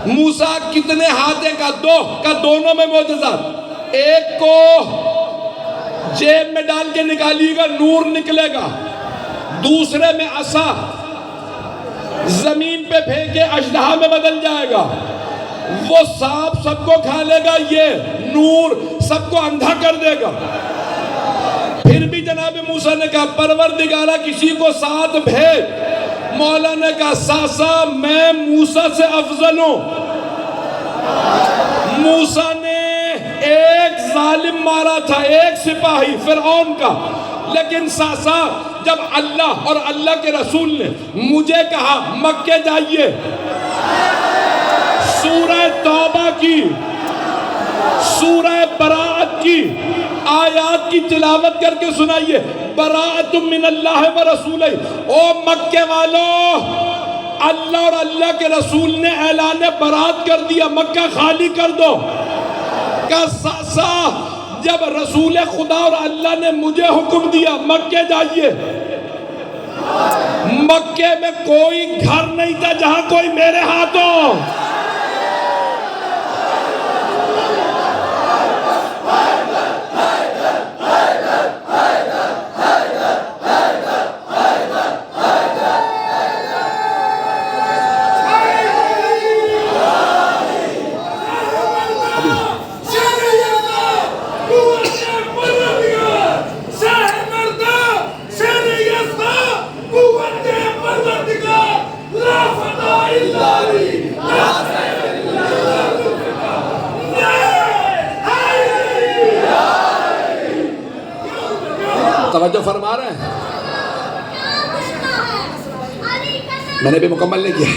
موسیٰ کتنے ہاتھ ہیں؟ کہا دو. کہا دونوں میں معجزات. ایک کو جیب میں ڈال کے نکالیے گا، نور نکلے گا. دوسرے میں عصا، زمین پہ پھینکے اژدہا میں بدل جائے گا، وہ سانپ سب کو کھا لے گا، یہ نور سب کو اندھا کر دے گا۔ پھر بھی جناب موسیٰ نے کہا پروردگارہ کسی کو ساتھ بھیج۔ مولا نے کہا ساسا میں موسیٰ سے افضل ہوں۔ موسیٰ نے ایک ظالم مارا تھا، ایک سپاہی فرعون کا، لیکن ساسا جب اللہ اور اللہ کے رسول نے مجھے کہا مکے جائیے، سورہ توبہ کی، سورہ براءت کی آیات کی تلاوت کر کے سنائیے، براءت من اللہ و رسولہ۔ او مکے والو، اللہ اور اللہ کے رسول نے اعلان برات کر دیا، مکہ خالی کر دو۔ کہ ساسا جب رسول خدا اور اللہ نے مجھے حکم دیا مکے جائیے، مکے میں کوئی گھر نہیں تھا جہاں کوئی میرے ہاتھ ہو۔ توجہ فرما رہے ہیں؟ میں نے بھی مکمل نہیں کیا۔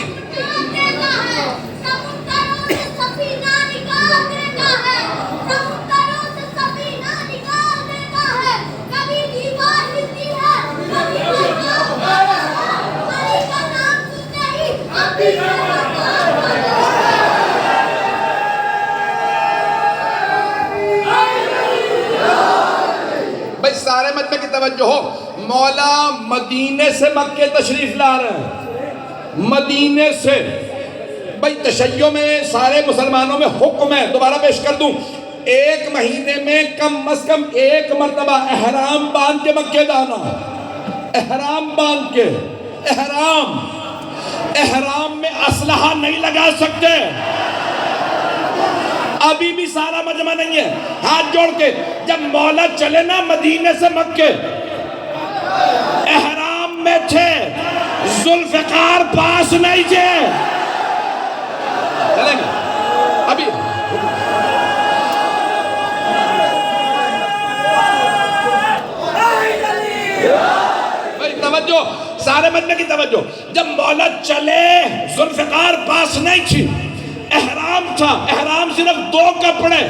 سارے مجمع کی توجہ ہو، مولا مدینے سے مکے تشریف لا رہے ہیں، مدینے سے۔ بھئی تشیع میں سارے مسلمانوں میں حکم ہے، دوبارہ پیش کر دوں، ایک مہینے میں کم از کم ایک مرتبہ احرام باندھ کے مکے جانا، احرام باندھ کے، احرام میں اسلحہ نہیں لگا سکتے۔ ابھی بھی سارا مجمع نہیں ہے، ہاتھ جوڑ کے جب مولا چلے نا مدینے سے مکے، احرام میں تھے، ذوالفقار پاس نہیں تھے، چلیں گے ابھی۔ توجہ، سارے مجمع کی توجہ، جب مولا چلے ذوالفقار پاس نہیں تھی، احرام تھا، احرام صرف 2 کپڑے۔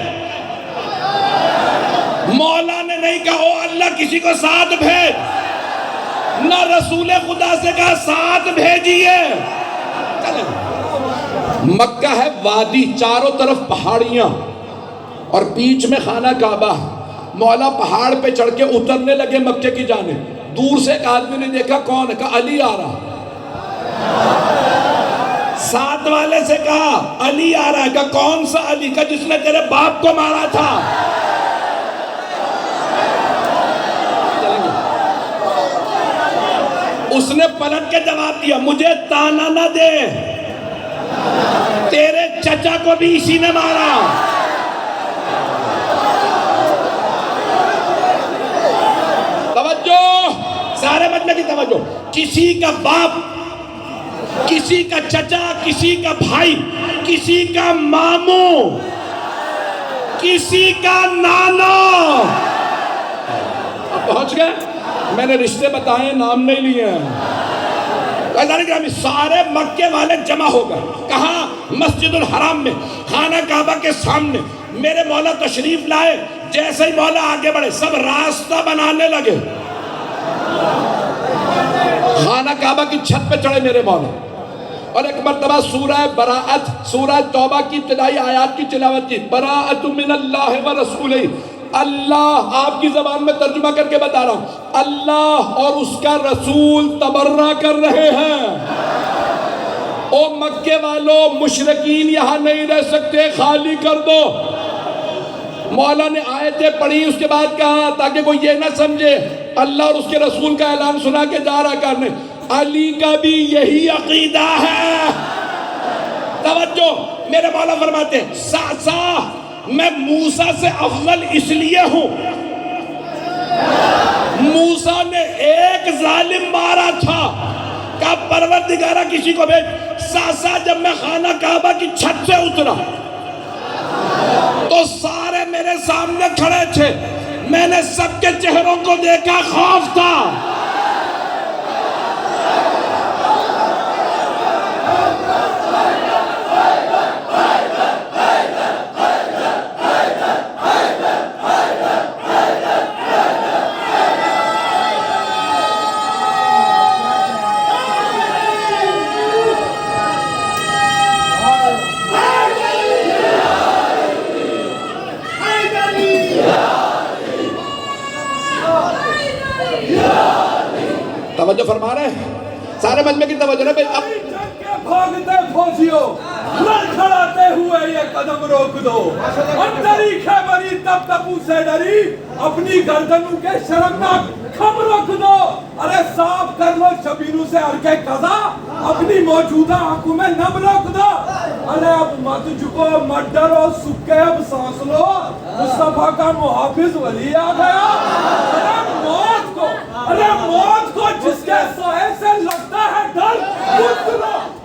مولا نے نہیں کہا او اللہ کسی کو ساتھ بھیج، نہ رسول خدا سے کہا ساتھ بھیجیے۔ مکہ ہے وادی، چاروں طرف پہاڑیاں اور بیچ میں خانہ کعبہ۔ مولا پہاڑ پہ چڑھ کے اترنے لگے مکے کی جانب، دور سے ایک آدمی نے دیکھا کون ہے، کہا علی آ رہا۔ ساتھ والے سے کہا علی آ رہا ہے، کہا کون سا علی؟ کہا جس نے تیرے باپ کو مارا تھا۔ اس نے پلٹ کے جواب دیا مجھے تانا نہ دے، تیرے چچا کو بھی اسی نے مارا۔ توجہ، سارے مجمع کی توجہ، کسی کا باپ، کسی کا چچا، کسی کا بھائی، کسی کا ماموں، کسی کا نانا۔ اب پہنچ گئے؟ میں نے رشتے بتائے، نام نہیں لیے ہیں۔ سارے مکے والے جمع ہو گئے، کہاں؟ مسجد الحرام میں، خانہ کعبہ کے سامنے۔ میرے مولا تشریف لائے، جیسے ہی مولا آگے بڑھے سب راستہ بنانے لگے، خانہ کعبہ کی چھت پہ چڑھے میرے مولا، اور ایک مرتبہ سورہ براءت، سورہ توبہ کی ابتدائی آیات کی تلاوت کی، براءت من اللہ و رسولہ۔ اللہ، آپ کی زبان میں ترجمہ کر کے بتا رہا ہوں، اللہ اور اس کا رسول تبرہ کر رہے ہیں۔ او مکے والوں، مشرکین یہاں نہیں رہ سکتے، خالی کر دو۔ مولا نے آیتیں پڑھی، اس کے بعد کہا تاکہ کوئی یہ نہ سمجھے اللہ اور اس کے رسول کا اعلان سنا کے جا رہا کرنے، علی کا بھی یہی عقیدہ ہے۔ توجہ، میرے مولا فرماتے ہیں ساسا میں موسیٰ سے افضل اس لیے ہوں، موسیٰ نے ایک ظالم مارا تھا، کہا پروردگارہ کسی کو بھیج۔ ساسا جب میں خانہ کعبہ کی چھت سے اترا تو سارے میرے سامنے کھڑے تھے، میں نے سب کے چہروں کو دیکھا، خوف تھا۔ توجہ فرما رہے ہیں سارے مجمع کی توجہ ہے بھئی۔ اب بھاگتے فوجیوں لڑکھڑاتے ہوئے یہ قدم روک دو، اندری خیبری تب تپو سے ڈری، اپنی گردنوں کے شرمناک کھم رکھ دو۔ ارے صاف کر لو شبینوں سے عرقِ قضا، اپنی موجودہ آنکھوں میں نم رکھ دو۔ ارے اب مت جھکو مت ڈرو، سکے اب سانس لو، مصطفیٰ کا محافظ ولی آ گیا۔ ارے موت کو جس کے سائے سے لگتا ہے ڈر،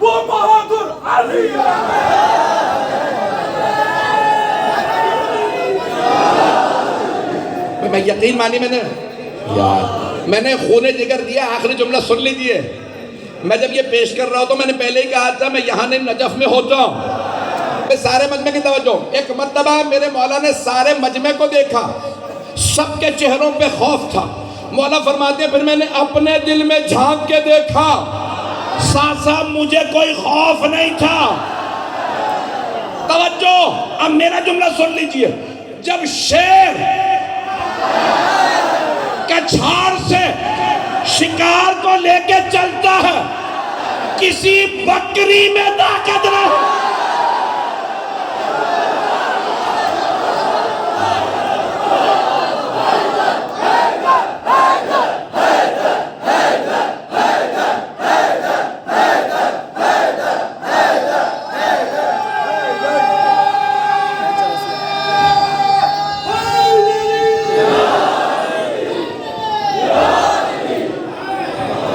وہ بہادر علی ہے۔ میں یقین مانی میں نے یار میں نے خون جگر دیا، آخری جملہ سن لیجئے۔ میں جب یہ پیش کر رہا ہوں تو میں نے پہلے ہی کہا تھا میں یہاں نہیں نجف میں ہوتا ہوں۔ میں سارے مجمع کی توجہ، ایک مرتبہ میرے مولا نے سارے مجمع کو دیکھا، سب کے چہروں پہ خوف تھا۔ مولا فرماتے ہیں پھر میں نے اپنے دل میں جھانک کے دیکھا، ساسا مجھے کوئی خوف نہیں تھا۔ توجہ، اب میرا جملہ سن لیجئے۔ جب شیر کچھاڑ سے شکار کو لے کے چلتا ہے، کسی بکری میں طاقت نہیں۔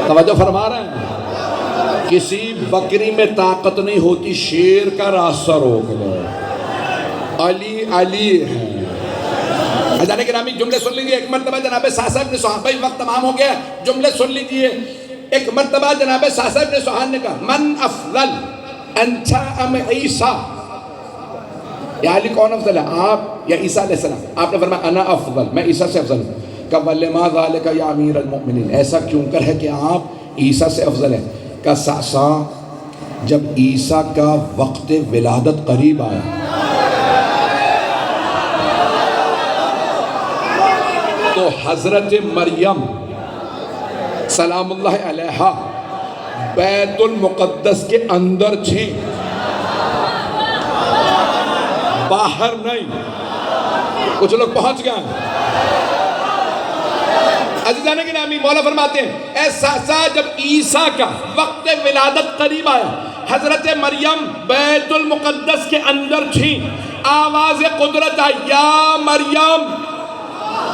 توجہ فرما رہے ہیں، کسی بکری میں طاقت نہیں ہوتی شیر کا راستہ روک لو، علی علی ہے۔ حضرات گرامی جملے سن لیجئے۔ ایک مرتبہ جناب ساسا ابن سوحان، بھائی وقت تمام ہو گیا، جملے سن لیجئے۔ ایک مرتبہ جناب ساسا ابن سوحان نے کہا من افضل انت ام عیسیٰ، یا علی کون افضل ہے، آپ یا عیسیٰ علیہ السلام؟ آپ نے فرمایا انا افضل، میں عیسیٰ سے افضل ہوں۔ کہ وَلِمَا ذَلِكَ يَا امیر المؤمنین، ایسا کیوں کر ہے کہ آپ عیسیٰ سے افضل ہیں؟ کہ ساسا جب عیسیٰ کا وقت ولادت قریب آیا تو حضرت مریم سلام اللہ علیہا بیت المقدس کے اندر تھی، باہر نہیں۔ کچھ لوگ پہنچ گئے۔ عزیزان گرامی، مولا فرماتے ہیں اے ساسا جب عیسیٰ کا وقت ولادت قریب آیا، حضرت مریم بیت المقدس کے اندر تھی، آواز قدرت آئی یا مریم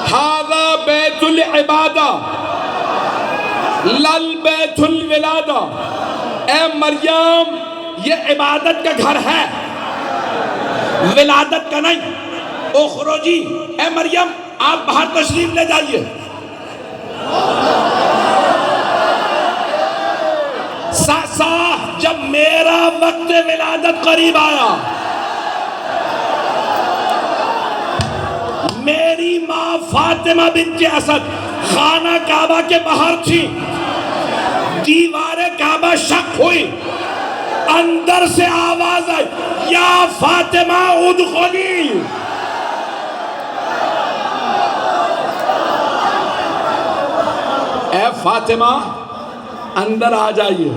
ھذا بیت العبادہ لل بیت الولادہ، اے مریم یہ عبادت کا گھر ہے، ولادت کا نہیں۔ اخرجی، اے مریم آپ باہر تشریف لے جائیے۔ ساسا جب میرا وقت ولادت قریب آیا، میری ماں فاطمہ بنت اسد خانہ کعبہ کے باہر تھی، دیوار کعبہ شق ہوئی، اندر سے آواز آئی یا فاطمہ ادخلی، اے فاطمہ اندر آ جائیے۔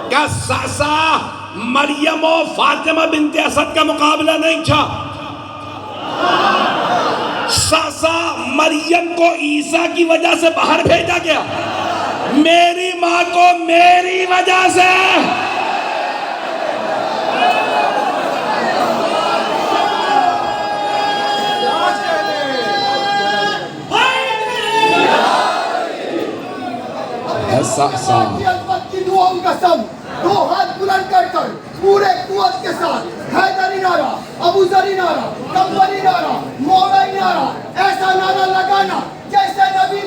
کیا ساسا مریم و فاطمہ بنت اسد کا مقابلہ نہیں تھا؟ عیسیٰ مریم کو عیسیٰ کی وجہ سے باہر بھیجا گیا، میری ماں کو میری وجہ سے۔ کی دعاؤں کا قسم، دو ہاتھ بلند کر کر پورے قوت کے ساتھ حیدری نعرہ، ابو ذری نعرہ، کمبری نعرہ، مولائی نعرہ، ایسا نعرہ لگانا جیسے نبی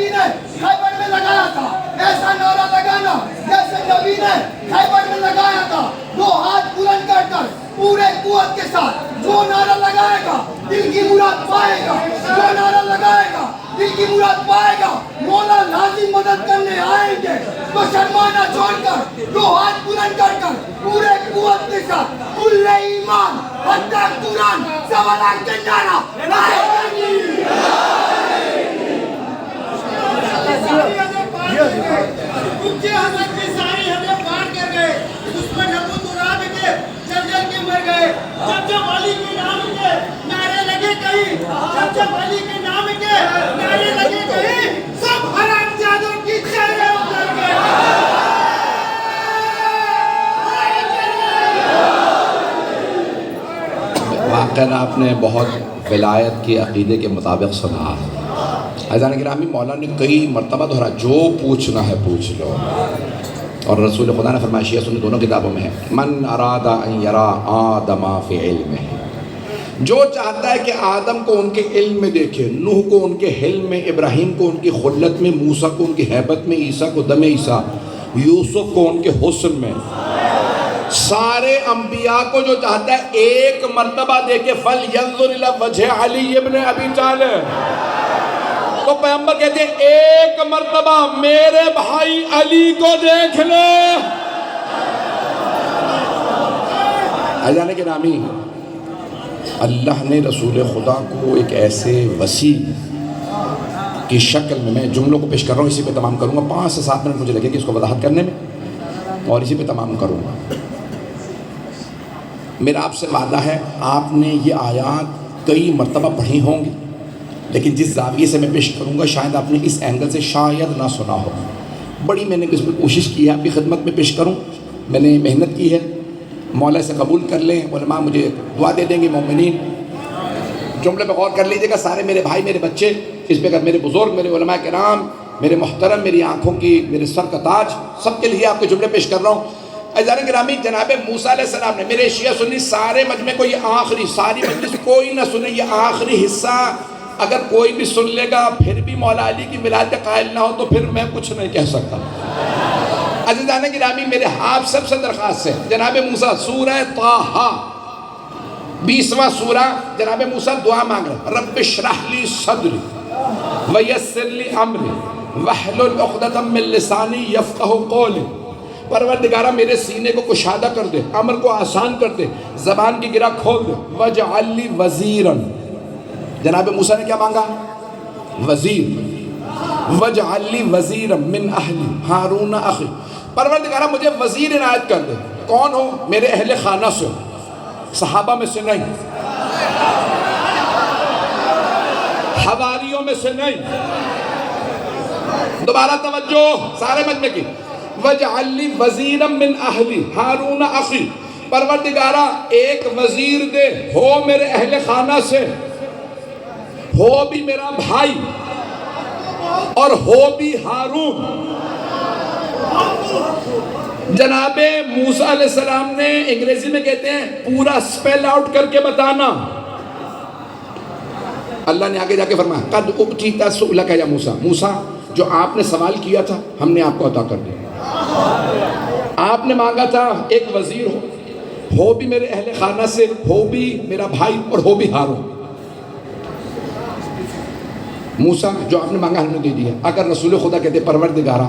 نے خیبر میں لگایا تھا، ایسا نعرہ لگانا جیسے نبی نے خیبر میں لگایا تھا۔ دو ہاتھ بلند کر کر پورے قوت کے ساتھ جو نعرہ لگائے گا دل کی مراد پائے گا، جو نعرہ لگائے گا دل کی مراد پائے گا، مولا لازم مدد کرنے آئیں گے۔ تو شرمانا چھوڑ کر دو ہاتھ بلند کر کر پورے قوت کے ساتھ کل ایمان حتی قرآن سوالان کے نعرہ اونچے حضرت کی ساری ہمیں پار کر گئے، دشمن ابو تراب کے جل جل کے مر گئے، جب علی کے نام کے نعرے لگے کہیں، جب علی کے نام کے نعرے لگے کہیں، سب حرام جادوں کی چہرے اتر گئے۔ واقعاً آپ نے بہت ولایت کے عقیدے کے مطابق سنا۔ عزیزان گرامی، مولا نے کئی مرتبہ دہرا جو پوچھنا ہے پوچھ لو، اور رسول خدا نے فرمایا، شیعہ سنی دونوں کتابوں میں ہے، من اراد ان یرا آدم فی علمہ، جو چاہتا ہے کہ آدم کو ان کے علم میں دیکھے، نوح کو ان کے حلم میں، ابراہیم کو ان کی خلت میں، موسیٰ کو ان کی ہیبت میں، عیسیٰ کو دم عیسیٰ، یوسف کو ان کے حسن میں، سارے انبیاء کو جو چاہتا ہے ایک مرتبہ دیکھے، فَلْيَنْظُرِ إِلَى وَجْهِ عَلِيِّ بْنِ أَبِي طالب، تو پیغمبر کہتے ہیں ایک مرتبہ میرے بھائی علی کو دیکھ لے۔ عزیزان گرامی، اللہ نے رسول خدا کو ایک ایسے وسیع کی شکل میں جملوں کو پیش کر رہا ہوں، اسی پہ تمام کروں گا، 5 سے 7 منٹ مجھے لگے کہ اس کو وضاحت کرنے میں، اور اسی پہ تمام کروں گا۔ میرا آپ سے وعدہ ہے، آپ نے یہ آیات کئی مرتبہ پڑھی ہوں گی، لیکن جس زاویے سے میں پیش کروں گا شاید آپ نے اس اینگل سے شاید نہ سنا ہو۔ بڑی میں نے اس میں کوشش کی ہے آپ کی خدمت میں پیش کروں، میں نے محنت کی ہے، مولا سے قبول کر لیں، علماء مجھے دعا دے دیں گے، مومنین جملے پہ غور کر لیجئے گا، سارے میرے بھائی میرے بچے، اس پہ میرے بزرگ، میرے علماء کرام، میرے محترم، میری آنکھوں کی، میرے سر کا تاج، سب کے لیے آپ کے جملے پیش کر رہا ہوں۔ عزیزان گرامی، جناب موسیٰ علیہ السلام نے، میرے شیعہ سنی سارے مجمع کو یہ آخری، ساری مجلس کوئی نہ سنے، یہ آخری حصہ اگر کوئی بھی سن لے گا پھر بھی مولا علی کی ولایت قائل نہ ہو تو پھر میں کچھ نہیں کہہ سکتا۔ عزیزان گرامی، میرے آپ سب سے درخواست ہے، جناب موسیٰ سورہ طٰہٰ 20واں سورہ، جناب موسیٰ دعا مانگ رہا، رب اشرح لی صدری ویسر لی امری واحلل عقدۃ من لسانی یفقہوا قولی، پروردگارہ میرے سینے کو کشادہ کر دے، امر کو آسان کر دے، زبان کی گرہ کھول دے، واجعل لی وزیرا، جناب موسیٰ نے کیا مانگا؟ وزیر، واجعل لی وزیرا من اہلی ہارون اخی، پروردگارہ مجھے وزیر عنایت کر دے، کون ہو؟ میرے اہل خانہ سے، صحابہ میں سے نہیں، حواریوں میں سے نہیں، دوبارہ توجہ سارے مجمع کی، وَاجْعَلْ لِي وَزِيرًا مِّنْ أَهْلِي هَارُونَ أَخِي، پروردگارہ ایک وزیر دے، ہو میرے اہل خانہ سے، ہو بھی میرا بھائی اور ہو بھی ہارون۔ جناب موسیٰ علیہ السلام نے انگریزی میں کہتے ہیں پورا سپیل آؤٹ کر کے بتانا۔ اللہ نے آگے جا کے فرمایا قد اُبْتِيتَ سُؤْلَكَ یا موسیٰ، موسیٰ جو آپ نے سوال کیا تھا ہم نے آپ کو عطا کر دیا۔ آپ نے مانگا تھا ایک وزیر ہو بھی میرے اہل خانہ سے، ہو بھی میرا بھائی اور ہو بھی ہارون۔ موسیٰ جو آپ نے مانگا ہم نے دے دیا۔ اگر رسول خدا کہتے پروردگارہ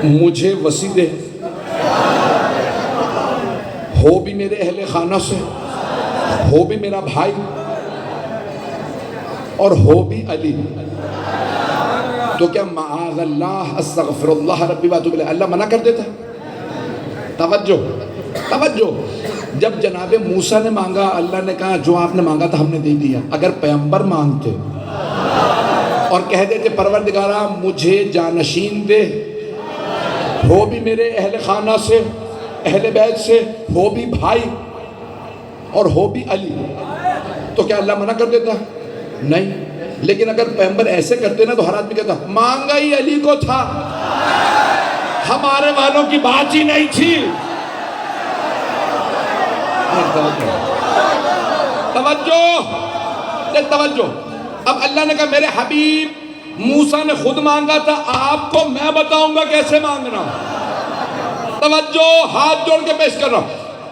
مجھے وسیع دے، ہو بھی میرے اہل خانہ سے، ہو بھی میرا بھائی اور ہو بھی علی، تو کیا معاذ اللہ استغفر اللہ ربی واتوب الیہ اللہ منع کر دیتا ہے؟ توجہ توجہ، جب جناب موسیٰ نے مانگا اللہ نے کہا جو آپ نے مانگا تھا ہم نے دے دیا. اگر پیغمبر مانگتے اور کہہ دیتے پروردگارا مجھے جانشین دے, ہو بھی میرے اہل خانہ سے, اہل بیت سے, ہو بھی بھائی اور ہو بھی علی, تو کیا اللہ منع کر دیتا؟ نہیں. لیکن اگر پیغمبر ایسے کرتے نا تو ہر آدمی کہتا مانگا ہی علی کو تھا, ہمارے والوں کی بات ہی نہیں تھی. توجہ. اب اللہ نے کہا میرے حبیب موسیٰ نے خود مانگا تھا, آپ کو میں بتاؤں گا کیسے مانگنا. توجہ, ہاتھ جوڑ کے پیش کر رہا ہوں.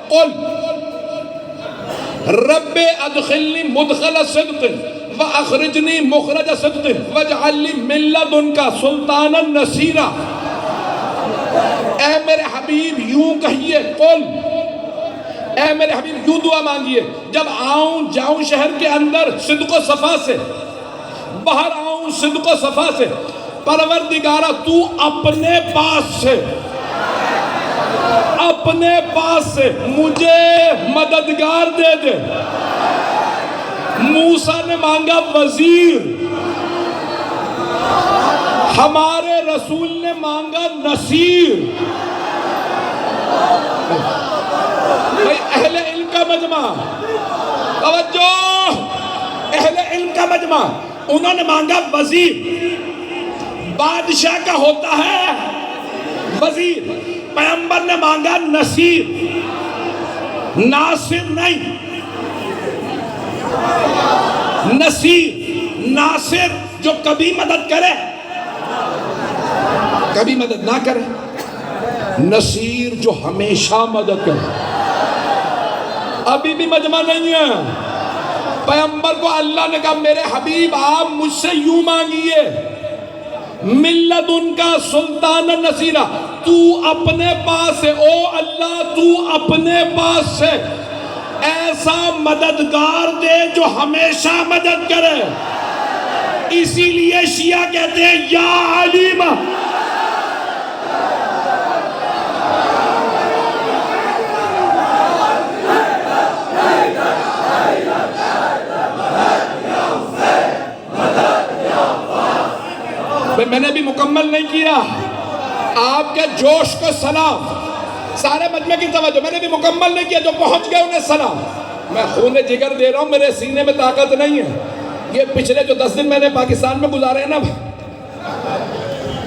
قل رب ادخلنی مدخل صدق واخرجنی مخرج صدق واجعل لی من لدنک سلطانا نصیرا. اے میرے حبیب یوں کہیے, قل اے میرے حبیب یوں دعا مانگیے, جب آؤں جاؤں شہر کے اندر صدق و صفا سے, باہر آؤں صدق و صفا سے, پروردگارہ تو اپنے پاس سے مجھے مددگار دے دے. موسیٰ نے مانگا وزیر, ہمارے رسول نے مانگا نصیر. بھئی اہل علم کا مجمع, توجہ, اہل علم کا مجمع, انہوں نے مانگا وزیر. بادشاہ کا ہوتا ہے وزیر, پیغمبر نے مانگا نصیر, ناصر نہیں, نصیر. ناصر جو کبھی مدد کرے کبھی مدد نہ کرے, نصیر جو ہمیشہ مدد کرے. ابھی بھی مجمع نہیں ہے. پیغمبر کو اللہ نے کہا میرے حبیب آپ مجھ سے یوں مانگیے, من لدنکا سلطان نصیرہ, تو اپنے پاس سے, او اللہ تو اپنے پاس سے ایسا مددگار دے جو ہمیشہ مدد کرے. اسی لیے شیعہ کہتے ہیں یا علیم. میں نے بھی مکمل نہیں کیا, آپ کے جوش کو سلام, سارے مجمع کی توجہ, میں نے بھی مکمل نہیں کیا, جو پہنچ گئے انہیں سلام. میں خون جگر دے رہا ہوں, میرے سینے میں طاقت نہیں ہے. یہ پچھلے جو 10 دن میں نے پاکستان میں گزارے ہیں نا,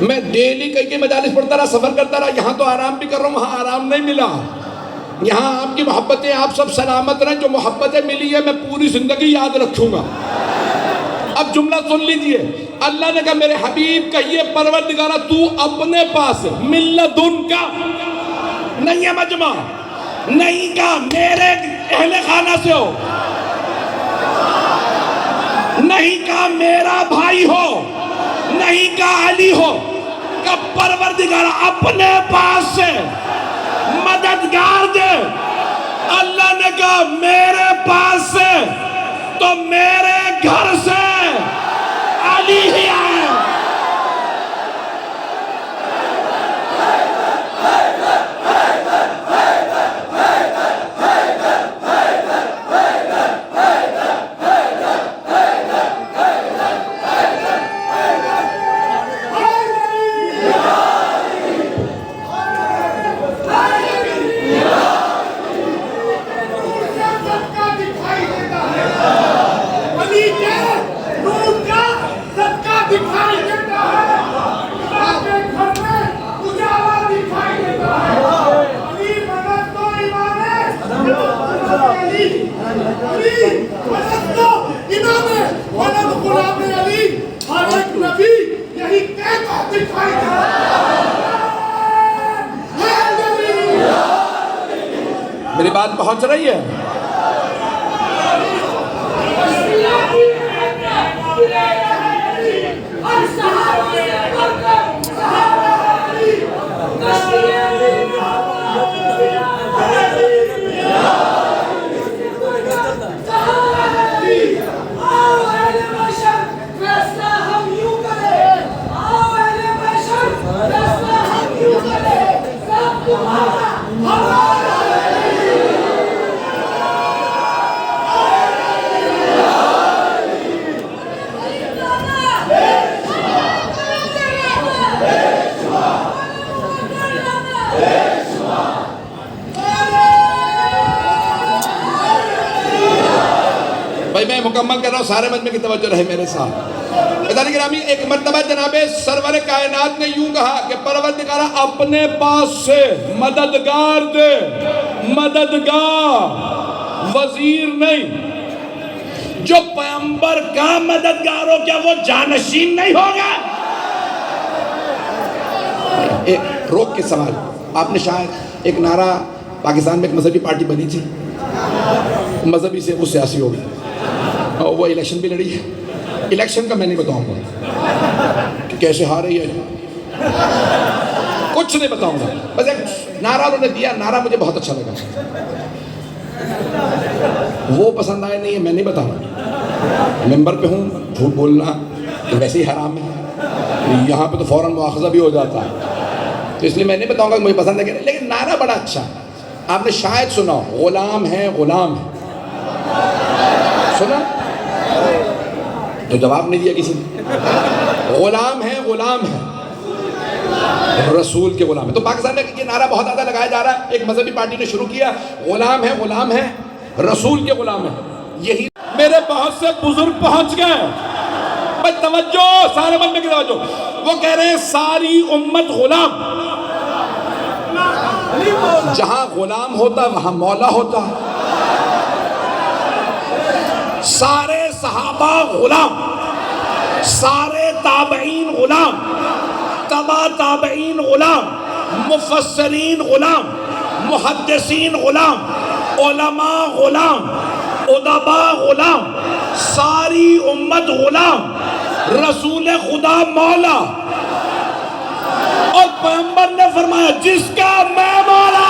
میں ڈیلی کئی مجالس پڑھتا رہا, سفر کرتا رہا. یہاں تو آرام بھی کر رہا ہوں, وہاں آرام نہیں ملا. یہاں آپ کی محبتیں, آپ سب سلامت رہیں. جو محبتیں ملی ہے میں پوری زندگی یاد رکھوں گا. اب جملہ سن لیجئے, اللہ نے کہا میرے حبیب کہیے پروردگارہ تو اپنے پاس, من لدنکا نہیں ہے مجمع, نہیں کہا میرے اہل خانہ سے ہو, نہیں کہا میرا بھائی ہو, نہیں کہا علی ہو, کہ پروردگارہ اپنے پاس سے مددگار دے. اللہ نے کہا میرے پاس سے تو میرے گھر سے علی ہی آئے. میری بات پہنچ رہی ہے؟ مکمل کر رہا ہوں, سارے مجمع کی توجہ رہے میرے ساتھ. ادھر گرامی, ایک مرتبہ جناب سرور کائنات نے یوں کہا کہ پروردگارا اپنے پاس سے مددگار دے, مددگار, وزیر نہیں. جو پیغمبر کا مددگار ہو کیا وہ جانشین نہیں ہوگا؟ روک کے سوال, آپ نے شاید ایک نعرہ, پاکستان میں ایک مذہبی پارٹی بنی تھی, مذہبی سے وہ سیاسی ہو گئی, وہ الیکشن بھی لڑی ہے. الیکشن کا میں نہیں بتاؤں گا کہ کیسے ہارئی ہے, کچھ نہیں بتاؤں گا, بس ایک نعرہ انہوں نے دیا, نعرہ مجھے بہت اچھا لگا. وہ پسند آئے نہیں ہے میں نہیں بتاؤں, ممبر پہ ہوں, جھوٹ بولنا تو ویسے ہی حرام ہے, یہاں پہ تو فوراً مواخذہ بھی ہو جاتا ہے, تو اس لیے میں نہیں بتاؤں گا کہ مجھے پسند ہے کہ نہیں. لیکن نعرہ بڑا اچھا, آپ نے شاید سنا, غلام ہے غلام ہے, سنا تو جواب نہیں دیا کسی نے. غلام ہے غلام ہے, رسول کے غلام ہے. تو پاکستان میں یہ نعرہ بہت زیادہ لگایا جا رہا ہے, ایک مذہبی پارٹی نے شروع کیا, غلام ہے رسول کے غلام ہے. یہی میرے بہت سے بزرگ پہنچ گئے, بھائی توجہ, سارے مجمع کی توجہ, وہ کہہ رہے ہیں ساری امت غلام. جہاں غلام ہوتا وہاں مولا ہوتا. سارے صحابہ غلام, سارے تابعین غلام, تبع تابعین غلام, مفسرین غلام, محدثین غلام, علماء غلام, ادباء غلام, ساری امت غلام, رسول خدا مولا. اور پیغمبر نے فرمایا جس کا میں مولا.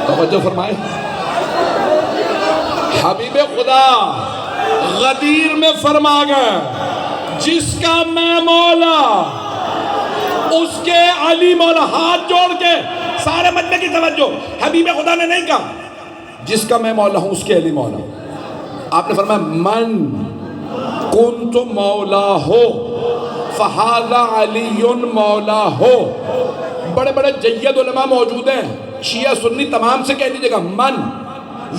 توجہ فرمائے, حبیب خدا غدیر میں فرما گئے جس کا میں مولا اس کے علی مولا. ہاتھ جوڑ کے سارے مجمع کی توجہ, حبیب خدا نے نہیں کہا جس کا میں مولا ہوں اس کے علی مولا. آپ نے فرمایا من کنت مولا ہو فہذا علی مولا ہو. بڑے بڑے جید علماء موجود ہیں, شیعہ سنی تمام سے کہہ دیجئے گا من,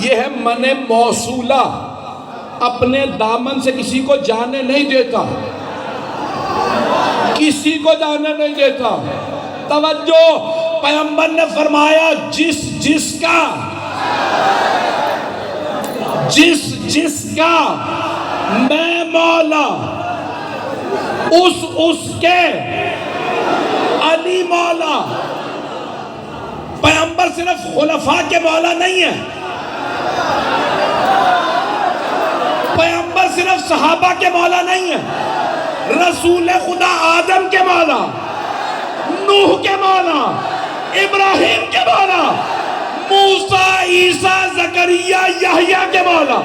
یہ ہے من موصولہ, اپنے دامن سے کسی کو جانے نہیں دیتا, کسی کو جانے نہیں دیتا. توجہ, پیغمبر نے فرمایا جس کا میں مولا اس کے علی مولا. پیغمبر صرف خلفاء کے مولا نہیں ہے, پیغمبر صرف صحابہ کے مولا نہیں ہے, رسول خدا آدم کے مولا, نوح کے مولا, ابراہیم کے مولا, موسیٰ, عیسیٰ, زکریا, یحییٰ کے مولا,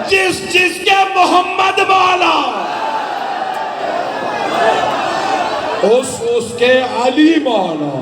جس کے محمد مولا اس کے علی مولا.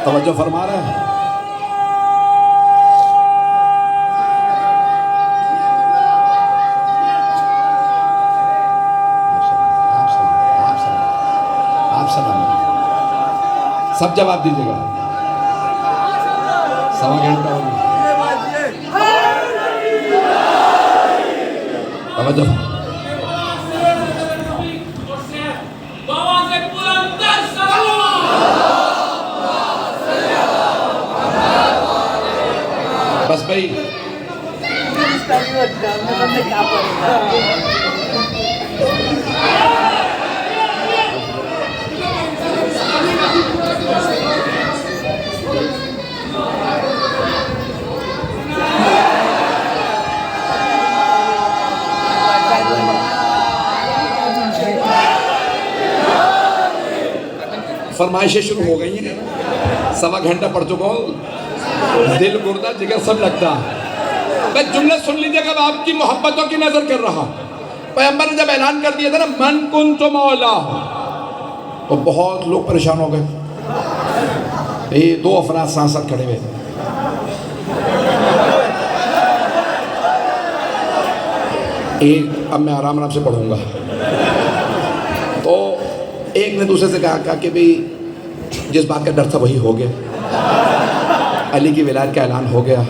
توجہ فرما رہے ہیں. آپ سلام, سب جواب دیجیے گا, سوا گھنٹہ ہو گیا. توجہ. بس بھائی فرمائشیں شروع ہو گئی ہیں. 1.25 گھنٹہ پڑھ چکا ہوں. دل گردہ جگر سب لگتا ہے. میں جملہ سن لیجیے گا. آپ کی محبتوں کی نظر کر رہا. پیغمبر نے جب اعلان کر دیا تھا نا من کنت مولا, تو بہت لوگ پریشان ہو گئے. یہ 2 افراد ساتھ ساتھ کھڑے ہوئے. ایک اب میں آرام سے پڑھوں گا. تو ایک نے دوسرے سے کہا کہ بھئی جس بات کا ڈر تھا وہی ہو گیا. علی کی ولایت کا اعلان ہو گیا.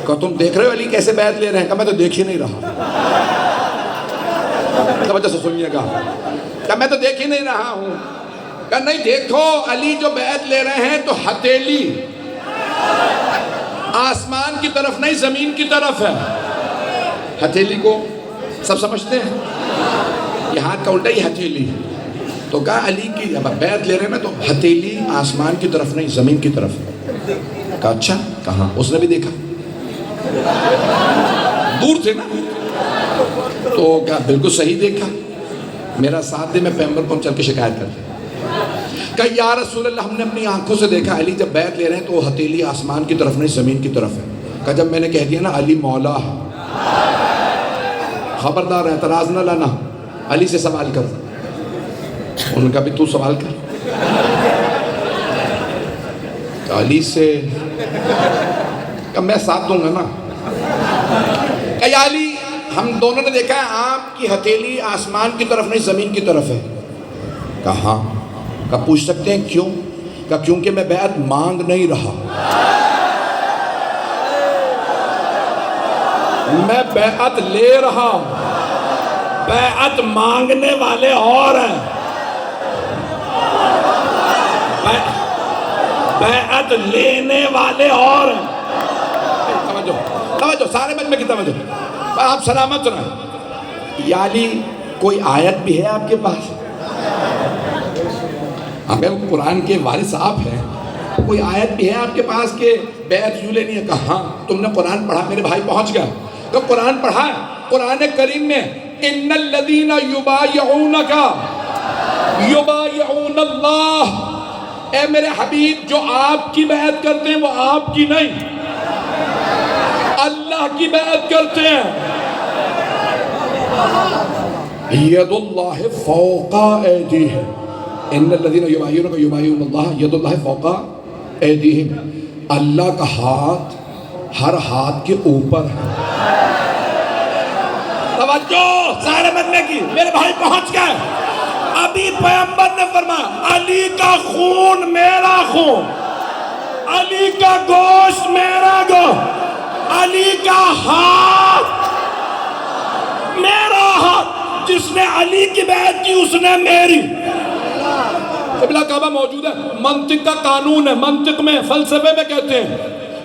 کہ تم دیکھ رہے ہو علی کیسے بیعت لے رہے ہیں؟ کہ میں تو دیکھ ہی نہیں رہا. توجہ سے سنیے گا. کہ میں تو دیکھ ہی نہیں رہا ہوں. کہ نہیں دیکھو علی جو بیعت لے رہے ہیں تو ہتھیلی آسمان کی طرف نہیں زمین کی طرف ہے. ہتھیلی کو سب سمجھتے ہیں. یہ ہاتھ کا الٹا ہی ہتھیلی. تو کہا علی کی جب بیعت لے رہے ہیں نا تو ہتھیلی آسمان کی طرف نہیں زمین کی طرف. کہا اچھا کہاں؟ اس نے بھی دیکھا, دور تھے نا. تو کہا بالکل صحیح دیکھا, میرا ساتھ دے, میں پیغمبر کو ہم چل کے شکایت کرتے. کہا یا رسول اللہ ہم نے اپنی آنکھوں سے دیکھا علی جب بیعت لے رہے ہیں تو ہتھیلی آسمان کی طرف نہیں زمین کی طرف ہے. کہا جب میں نے کہہ دیا نا علی مولا, خبردار اعتراض نہ لانا, علی سے سوال کر. انہوں نے کہا بھی تو سوال کر. علی سے کہ میں ساتھ دوں گا نا. کہ یا علی ہم دونوں نے دیکھا ہے آپ کی ہتھیلی آسمان کی طرف نہیں زمین کی طرف ہے. کہا ہاں. کہ پوچھ سکتے ہیں کیوں؟ کہ کیونکہ میں بیعت مانگ نہیں رہا, میں بیعت لے رہا ہوں. بیعت مانگنے والے اور ہیں, بیعت لینے والے اور ہیں. توجہ سارے مجمع کی توجہ. آپ سلامت رہیں. یا علی کوئی آیت بھی ہے آپ کے پاس؟ ہمیں قرآن کے وارث صاحب ہیں, کوئی آیت بھی ہے آپ کے پاس کہ بیعت یوں لینی ہے؟ کہا ہاں. تم نے قرآن پڑھا؟ میرے بھائی پہنچ گیا. تو قرآن پڑھا ہے. قرآن کریم میں ان الذین یبایعونک یبایعون اللہ, اے میرے حبیب جو آپ کی بیعت کرتے ہیں وہ آپ کی نہیں, اللہ کی بیعت کرتے ہیں. ید اللہ فوق ایدیہم, ان الذین یبایعونک یبایعون اللہ ید اللہ فوق ایدیہم, اللہ کا ہاتھ ہر ہاتھ کے اوپر ہے. توجہ سارے مجمع کی, میرے بھائی پہنچ گئے. ابھی پیغمبر نے فرمایا علی کا خون میرا خون, علی کا گوشت میرا گوشت, علی کا ہاتھ میرا ہاتھ. جس نے علی کی بیعت کی اس نے میری. قبلہ کعبہ موجود ہے. منطق کا قانون ہے. منطق میں فلسفے میں کہتے ہیں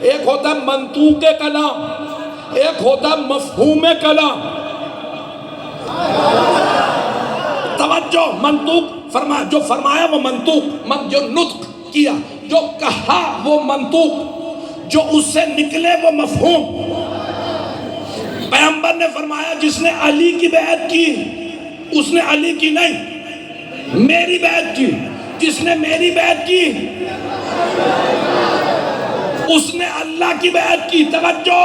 ایک ہوتا ہے منطوق کلام, ایک ہوتا ہے مفہوم کلام. توجہ, منطوق فرمایا, جو فرمایا وہ منطوق, جو نطق کیا, جو کہا وہ منطوق, جو اس سے نکلے وہ مفہوم. پیغمبر نے فرمایا جس نے علی کی بیعت کی اس نے علی کی نہیں, میری بیعت کی. جس نے میری بیعت کی اس نے اللہ کی بیعت کی. توجہ,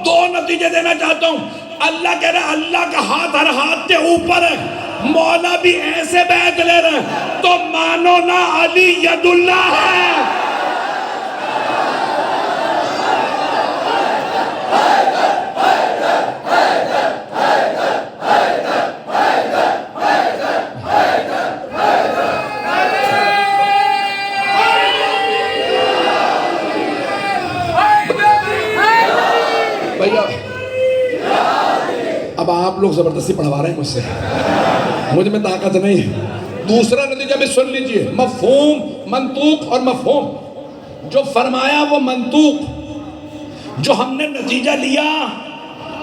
2 نتیجے دینا چاہتا ہوں. اللہ کہہ رہا ہے اللہ کا ہاتھ ہر ہاتھ کے اوپر ہے, مولا بھی ایسے بیعت لے رہے ہیں تو مانو نا علی ید اللہ ہے. آپ لوگ زبردستی پڑھوا رہے ہیں مجھ سے، مجھ میں طاقت نہیں ہے۔ دوسرا نتیجہ بھی سن لیجئے، مفہوم، منطوق اور مفہوم۔ جو فرمایا وہ منطوق، جو ہم نے نتیجہ لیا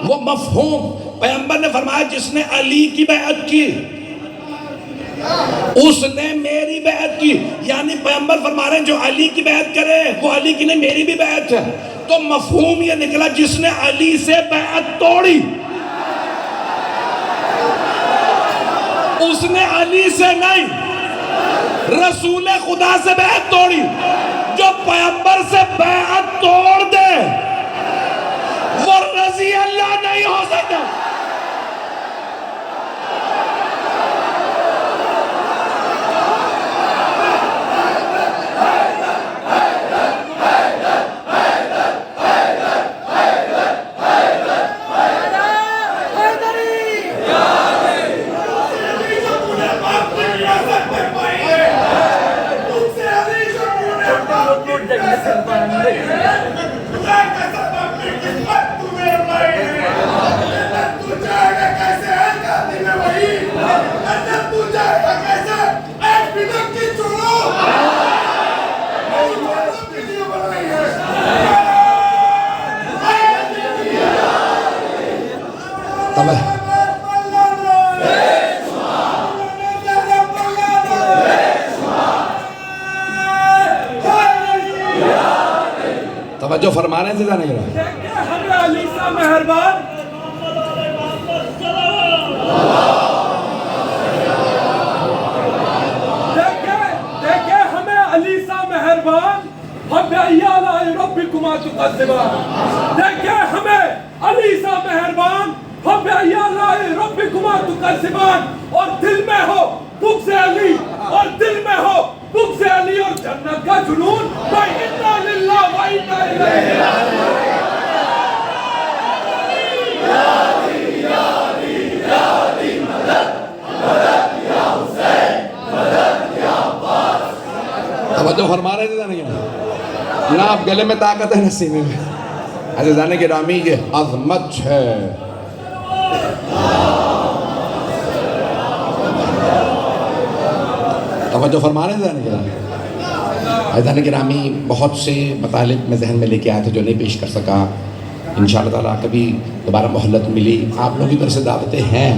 وہ مفہوم۔ پیغمبر نے فرمایا جس نے علی کی بیعت کی اس نے میری بیعت کی، یعنی پیغمبر فرما رہے ہیں جو علی کی بیعت کرے وہ علی کی نہیں، میری بھی بیعت ہے۔ تو مفہوم یہ نکلا جس نے علی سے بیعت توڑی اس نے علی سے نہیں، رسول خدا سے بیعت توڑی۔ جو پیغمبر سے بیعت توڑ دے وہ رضی اللہ نہیں ہو سکتا۔ توجہ فرما رہے ہیں زیادہ نہیں رہا۔ دیکھیں ہمیں علی سا مہربان، دیکھیں ہمیں علی سا مہربان، فَبِأَيِّ رَبِّكُمَا تُكَذِّبَانِ۔ دیکھیں ہمیں علی سا مہربان، فَبِأَيِّ رَبِّكُمَا تُكَذِّبَانِ۔ اور دل میں ہو بغض علی، اور دل میں ہو بغض علی اور جنت کا جنون، وَإِنَّا لِلَّهِ وَإِنَّا إِلَيْهِ راجعون۔ توجہ فرما رہے تھے نہیں، نہ آپ گلے میں طاقت ہے نہ سینے میں۔ عزیزان گرامی یہ عظمت ہے۔ توجہ فرما رہے تھے عزیزان گرامی، بہت سے مطالب میں ذہن میں لے کے آئے تھے جو نہیں پیش کر سکا۔ انشاءاللہ تعالیٰ کبھی دوبارہ مہلت ملی۔ آپ لوگوں کی طرف سے دعوتیں ہیں،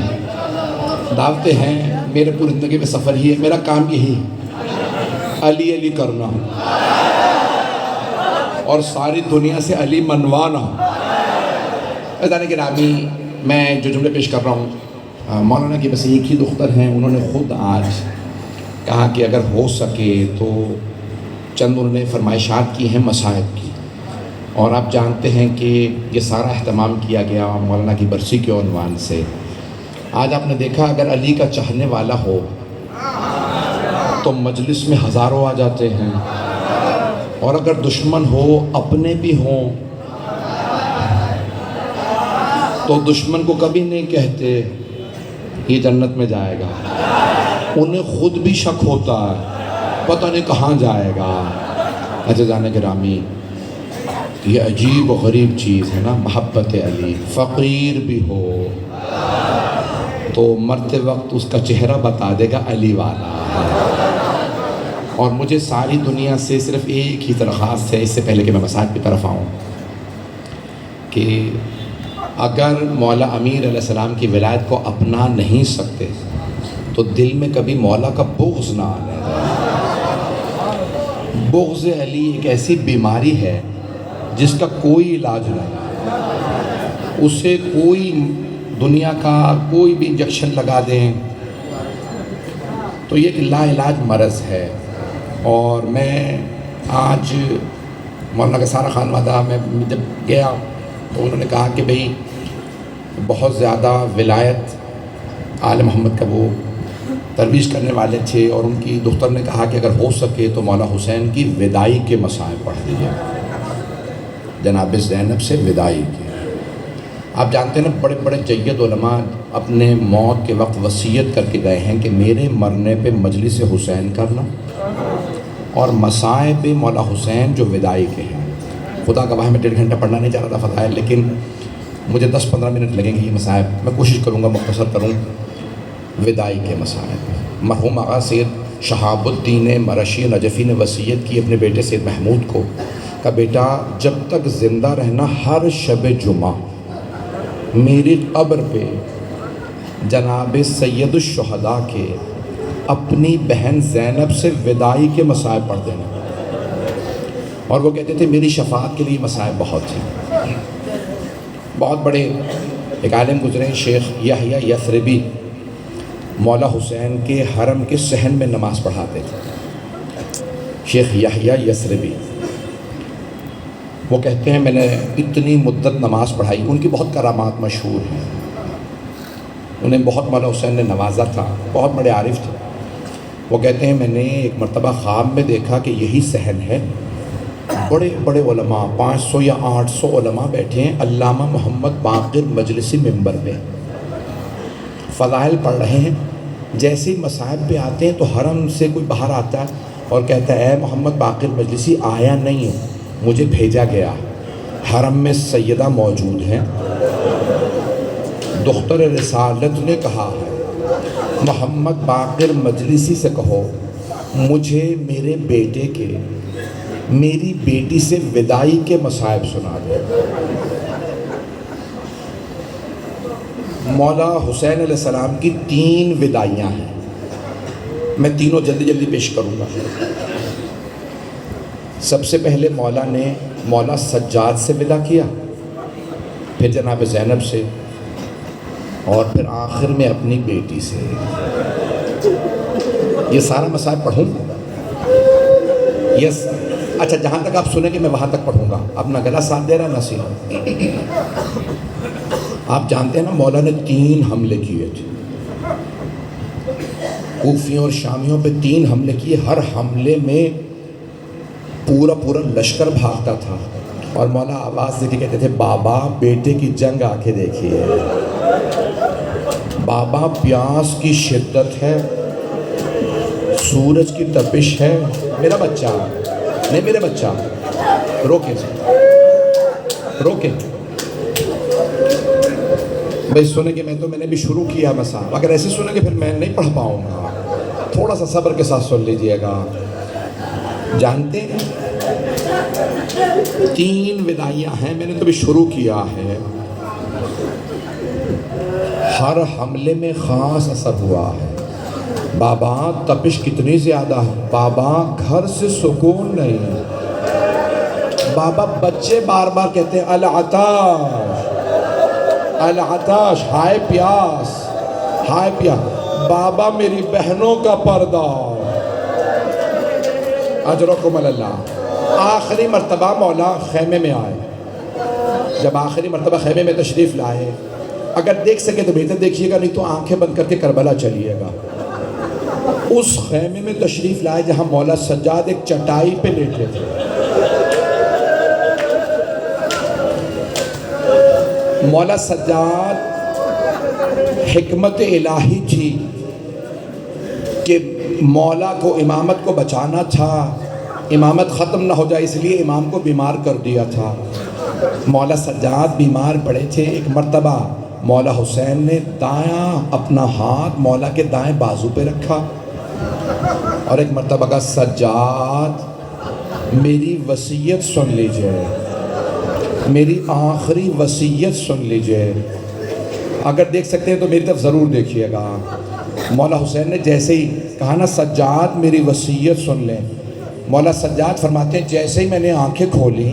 دعوتیں ہیں۔ میرے پوری زندگی میں سفر ہی ہے، میرا کام یہی ہے، علی علی کرنا اور ساری دنیا سے علی منوانا۔ عزیزان گرامی، میں جو جملے پیش کر رہا ہوں مولانا کی بس ایک ہی دختر ہیں، انہوں نے خود آج کہا کہ اگر ہو سکے تو چند انہوں نے فرمائشات کی ہیں مصائب کی، اور آپ جانتے ہیں کہ یہ سارا اہتمام کیا گیا مولانا کی برسی کے عنوان سے۔ آج آپ نے دیکھا اگر علی کا چاہنے والا ہو تو مجلس میں ہزاروں آ جاتے ہیں، اور اگر دشمن ہو اپنے بھی ہوں تو دشمن کو کبھی نہیں کہتے یہ جنت میں جائے گا، انہیں خود بھی شک ہوتا ہے پتہ نہیں کہاں جائے گا۔ عزیزان گرامی، یہ عجیب و غریب چیز ہے نا محبت علی۔ فقیر بھی ہو تو مرتے وقت اس کا چہرہ بتا دے گا علی والا۔ اور مجھے ساری دنیا سے صرف ایک ہی درخواست ہے، اس سے پہلے کہ میں مسائل کی طرف آؤں، کہ اگر مولا امیر علیہ السلام کی ولایت کو اپنا نہیں سکتے تو دل میں کبھی مولا کا بغض نہ آنے دیں۔ بغض علی ایک ایسی بیماری ہے جس کا کوئی علاج نہیں، اسے کوئی دنیا کا کوئی بھی انجیکشن لگا دیں تو یہ ایک لا علاج مرض ہے۔ اور میں آج مولانا کا سارا خانوادہ، میں جب گیا تو انہوں نے کہا کہ بھئی بہت زیادہ ولایت آل محمد کا وہ ترویج کرنے والے تھے، اور ان کی دختر نے کہا کہ اگر ہو سکے تو مولا حسین کی وداعی کے مسائل پڑھ دیجیے، جناب زینب سے وداعی کے۔ آپ جانتے ہیں نا بڑے بڑے جید علماء اپنے موت کے وقت وصیت کر کے گئے ہیں کہ میرے مرنے پہ مجلس حسین کرنا اور مصائب مولا حسین جو وداعی کے ہیں۔ خدا گواہ میں 1.5 گھنٹہ پڑھنا نہیں چاہ رہا تھا فضائل، لیکن مجھے 10-15 منٹ لگیں گے یہ مصائب، میں کوشش کروں گا مختصر کروں۔ وداعی کے مصائب، مرحوم آغا سید شہاب الدین مرشی نجفی نے وصیت کی اپنے بیٹے سید محمود کو کہ بیٹا جب تک زندہ رہنا ہر شب جمعہ میری قبر پہ جناب سید الشہداء کے اپنی بہن زینب سے وداعی کے مصائب پڑھ دینا۔ اور وہ کہتے تھے میری شفاعت کے لیے مصائب بہت تھی۔ بہت بڑے ایک عالم گزرے شیخ یحییٰ یثربی، مولا حسین کے حرم کے صحن میں نماز پڑھاتے تھے، شیخ یحییٰ یثربی۔ وہ کہتے ہیں میں نے اتنی مدت نماز پڑھائی، ان کی بہت کرامات مشہور ہیں، انہیں بہت مولا حسین نے نوازا تھا، بہت بڑے عارف تھے۔ وہ کہتے ہیں میں نے ایک مرتبہ خواب میں دیکھا کہ یہی صحن ہے، بڑے بڑے علماء 500 یا 800 علماء بیٹھے ہیں، علامہ محمد باقر مجلسی ممبر پہ فضائل پڑھ رہے ہیں۔ جیسے ہی مصائب پہ آتے ہیں تو حرم سے کوئی باہر آتا ہے اور کہتا ہے اے محمد باقر مجلسی آیا نہیں ہوں، مجھے بھیجا گیا، حرم میں سیدہ موجود ہیں، دختر رسالت نے کہا ہے محمد باقر مجلسی سے کہو مجھے میرے بیٹے کے میری بیٹی سے وداعی کے مصائب سنا دے۔ مولا حسین علیہ السلام کی 3 وداعیاں ہیں، میں تینوں جلدی جلدی پیش کروں گا۔ سب سے پہلے مولا نے مولا سجاد سے ودا کیا، پھر جناب زینب سے، اور پھر آخر میں اپنی بیٹی سے۔ یہ سارا مصائب پڑھوں؟ یس، اچھا جہاں تک آپ سنیں گے میں وہاں تک پڑھوں گا، اپنا گلا ساتھ دے رہا نہ سینا۔ آپ جانتے ہیں نا مولا نے 3 حملے کیے تھے، کوفیوں اور شامیوں پہ 3 حملے کیے، ہر حملے میں پورا لشکر بھاگتا تھا، اور مولا آواز دے کے کہتے تھے بابا بیٹے کی جنگ آ کے دیکھیے، بابا پیاس کی شدت ہے، سورج کی تپش ہے، میرا بچہ نہیں، میرے بچہ روکیں بھائی سنیں گے، میں نے بھی شروع کیا مصائب، اگر ایسے سنیں گے پھر میں نہیں پڑھ پاؤں گا، تھوڑا سا صبر کے ساتھ سن لیجئے گا۔ جانتے ہیں 3 وداعیاں ہیں، میں نے تو بھی شروع کیا ہے، ہر حملے میں خاص اثر ہوا ہے۔ بابا تپش کتنی زیادہ ہے، بابا گھر سے سکون نہیں، بابا بچے بار بار کہتے ہیں العطاش العطاش، ہائے پیاس ہائے پیاس، بابا میری بہنوں کا پردہ، اجرکم اللہ۔ آخری مرتبہ مولا خیمے میں آئے، جب آخری مرتبہ خیمے میں تشریف لائے، اگر دیکھ سکے تو بہتر دیکھیے گا، نہیں تو آنکھیں بند کر کے کربلا چلیے گا۔ اس خیمے میں تشریف لائے جہاں مولا سجاد ایک چٹائی پہ لیٹے تھے، مولا سجاد حکمت الہی تھی کہ مولا کو امامت کو بچانا تھا، امامت ختم نہ ہو جائے، اس لیے امام کو بیمار کر دیا تھا۔ مولا سجاد بیمار پڑے تھے، ایک مرتبہ مولا حسین نے دایاں اپنا ہاتھ مولا کے دائیں بازو پہ رکھا، اور ایک مرتبہ کہا سجاد میری وصیت سن لیجئے، میری آخری وصیت سن لیجئے، اگر دیکھ سکتے ہیں تو میری طرف ضرور دیکھیے گا۔ مولا حسین نے جیسے ہی کہا نا سجاد میری وصیت سن لیں، مولا سجاد فرماتے ہیں جیسے ہی میں نے آنکھیں کھولی،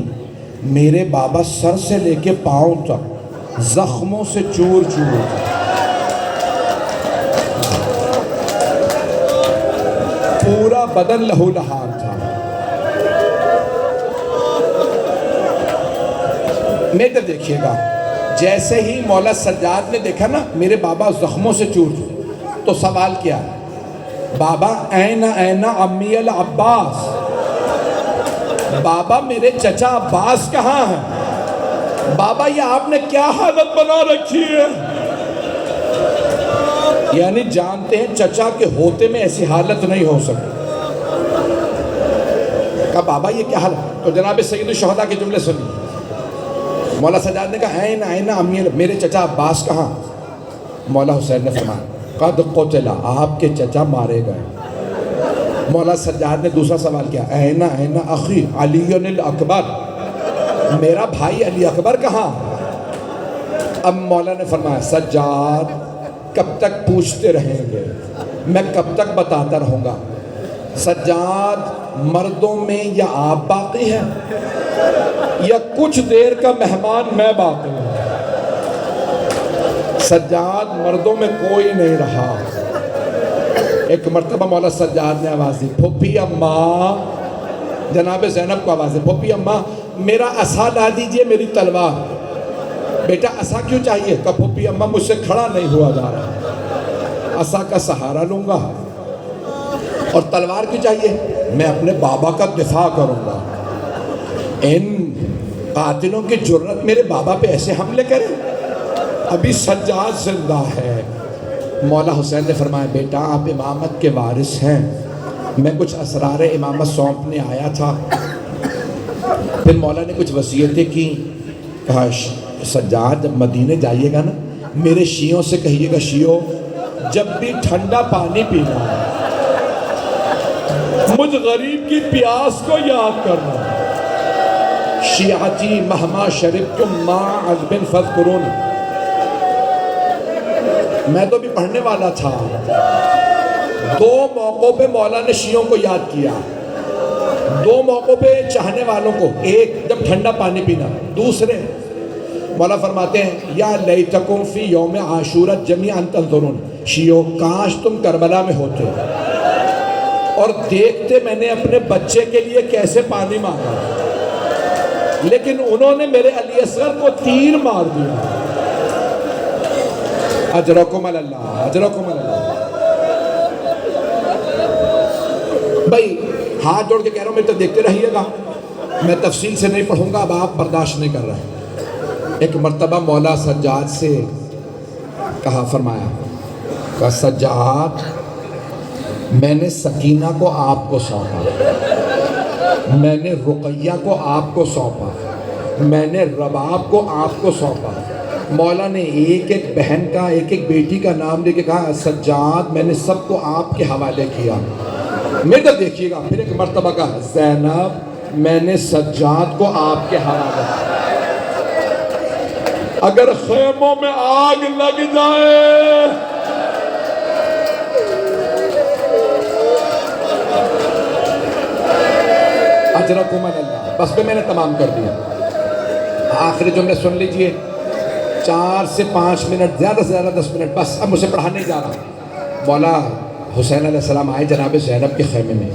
میرے بابا سر سے لے کے پاؤں تک زخموں سے چور چور تھے، پورا بدن لہو لہان تھا۔ میرے طرف دیکھیے گا، جیسے ہی مولا سجاد نے دیکھا نا میرے بابا زخموں سے چور چور، تو سوال کیا بابا این امی العباس، بابا میرے چچا عباس کہاں ہیں؟ بابا یہ آپ نے کیا حالت بنا رکھی ہے؟ یعنی جانتے ہیں چچا کے ہوتے میں ایسی حالت نہیں ہو سکتی۔ کہا بابا یہ کیا حالت؟ تو جناب سید الشہداء کے جملے سنیے، مولا سجاد نے کہا این این امی، میرے چچا عباس کہاں؟ مولا حسین نے فرمایا قد قتل، آپ کے چچا مارے گئے۔ مولا سجاد نے دوسرا سوال کیا این این اخی علی الاکبر، میرا بھائی علی اکبر کہاں؟ اب مولا نے فرمایا سجاد کب تک پوچھتے رہیں گے، میں کب تک بتاتا رہوں گا؟ سجاد مردوں میں یا آپ باقی ہیں یا کچھ دیر کا مہمان میں باقی ہوں؟ سجاد مردوں میں کوئی نہیں رہا۔ ایک مرتبہ مولا سجاد نے آواز دی پھوپھی اماں، جناب زینب کو آواز دی پھوپھی اماں میرا عصا لا دیجئے، میری تلوار۔ بیٹا عصا کیوں چاہیے؟ کہ پھوپھی اماں مجھ سے کھڑا نہیں ہوا جا رہا، عصا کا سہارا لوں گا۔ اور تلوار کیوں چاہیے؟ میں اپنے بابا کا دفاع کروں گا، ان قاتلوں کی جرت میرے بابا پہ ایسے حملے کریں، ابھی سجاد زندہ ہے۔ مولا حسین نے فرمایا بیٹا آپ امامت کے وارث ہیں، میں کچھ اسرار امامت سونپنے آیا تھا۔ پھر مولا نے کچھ وصیتیں کی، کہا سجاد جب مدینے جائیے گا نا میرے شیعوں سے کہیے گا شیعوں جب بھی ٹھنڈا پانی پینا مجھ غریب کی پیاس کو یاد کرنا، شیعتی مہما شربتم ماء عذب فاذکرون۔ میں تو بھی پڑھنے والا تھا، دو موقعوں پہ مولا نے شیعوں کو یاد کیا، دو موقعوں پہ چاہنے والوں کو، ایک جب ٹھنڈا پانی پینا، دوسرے مولا فرماتے ہیں یا لیتکم فی یوم عاشورہ جمیعا تنظرون، شیعوں کاش تم کربلا میں ہوتے اور دیکھتے میں نے اپنے بچے کے لیے کیسے پانی مانگا، لیکن انہوں نے میرے علی اصغر کو تیر مار دیا۔ اجرکم اللہ، اجرکم اللہ۔ بھائی ہاتھ جوڑ کے کہہ رہا ہوں میرے تو دیکھتے رہیے گا، میں تفصیل سے نہیں پڑھوں گا، اب آپ برداشت نہیں کر رہے۔ ایک مرتبہ مولا سجاد سے کہا، فرمایا کہ سجاد میں نے سکینہ کو آپ کو سونپا، میں نے رقیہ کو آپ کو سونپا، میں نے رباب کو آپ کو سونپا۔ مولا نے ایک ایک بہن کا ایک ایک بیٹی کا نام لے کے کہا سجاد میں نے سب کو آپ کے حوالے کیا۔ میرے طرف دیکھیے گا، پھر ایک مرتبہ کہا زینب میں نے سجاد کو آپ کے حوالے کیا۔ اگر خیموں میں آگ لگ جائے اجرکم اللہ، بس میں نے تمام کر دیا۔ آخری جملے سن لیجئے، 4 سے 5 منٹ، زیادہ سے زیادہ 10 منٹ، بس اب مجھے پڑھانے جا رہا۔ مولا حسین علیہ السلام آئے جناب زینب کے خیمے میں،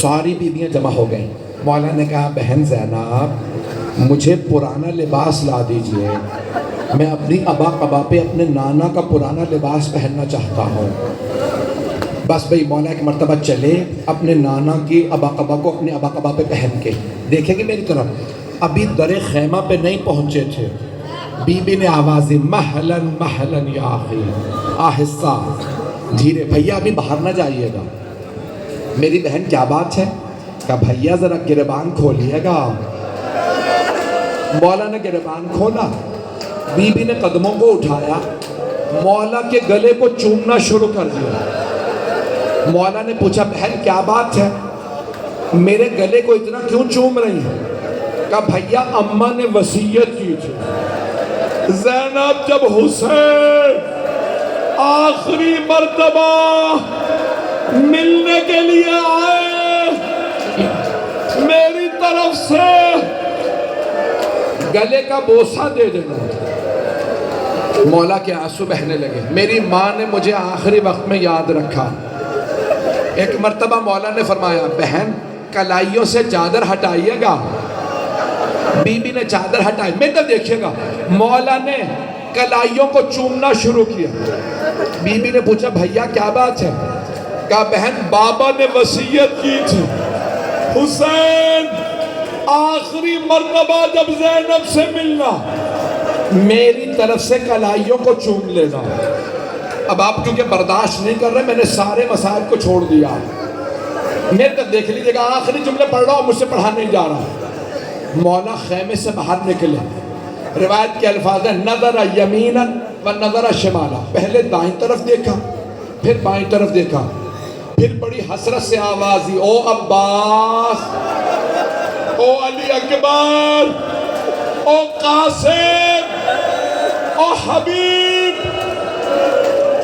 ساری بیویاں جمع ہو گئیں۔ مولا نے کہا بہن زینب مجھے پرانا لباس لا دیجئے، میں اپنی ابا قبا پہ اپنے نانا کا پرانا لباس پہننا چاہتا ہوں۔ بس بھئی مولا ایک مرتبہ چلے اپنے نانا کی ابا قبا کو اپنے ابا قبا پہ پہن کے، دیکھیں گے میری طرف، ابھی در خیمہ پہ نہیں پہنچے تھے، بی بی نے آواز دی محلن محلن یا اخی، آہستہ دھیرے، بھیا ابھی باہر نہ جائیے گا۔ میری بہن کیا بات ہے؟ کہا بھیا ذرا گریبان کھولیے گا۔ مولا نے گریبان کھولا، بی بی نے قدموں کو اٹھایا، مولا کے گلے کو چومنا شروع کر دیا۔ مولا نے پوچھا بہن کیا بات ہے، میرے گلے کو اتنا کیوں چوم رہی ہے؟ کہا بھیا اماں نے وصیت کی تھی، زینب جب حسین آخری مرتبہ ملنے کے لیے آئے میری طرف سے گلے کا بوسہ دے دینا۔ مولا کے آنسو بہنے لگے، میری ماں نے مجھے آخری وقت میں یاد رکھا۔ ایک مرتبہ مولا نے فرمایا بہن کلائیوں سے چادر ہٹائیے گا۔ بی بی نے چادر ہٹائی، میں تو دیکھیے گا، مولا نے کلائیوں کو چومنا شروع کیا۔ بی بی نے پوچھا بھیا کیا بات ہے؟ کہا بہن بابا نے وصیت کی تھی حسین آخری مرتبہ جب زینب سے ملنا میری طرف سے کلائیوں کو چوم لینا۔ اب آپ کیونکہ برداشت نہیں کر رہے، میں نے سارے مسائل کو چھوڑ دیا۔ میرے تک دیکھ لیجیے گا، آخری جملے پڑھ رہا ہوں، مجھ سے پڑھا نہیں جا رہا۔ مولا خیمے سے باہر نکلے، روایت کے الفاظ ہیں نظر یمینا و نظر شمالا، پہلے دائیں طرف دیکھا پھر بائیں طرف دیکھا، پھر بڑی حسرت سے آواز دی، او عباس، او علی اکبر، او قاسم، او حبیب،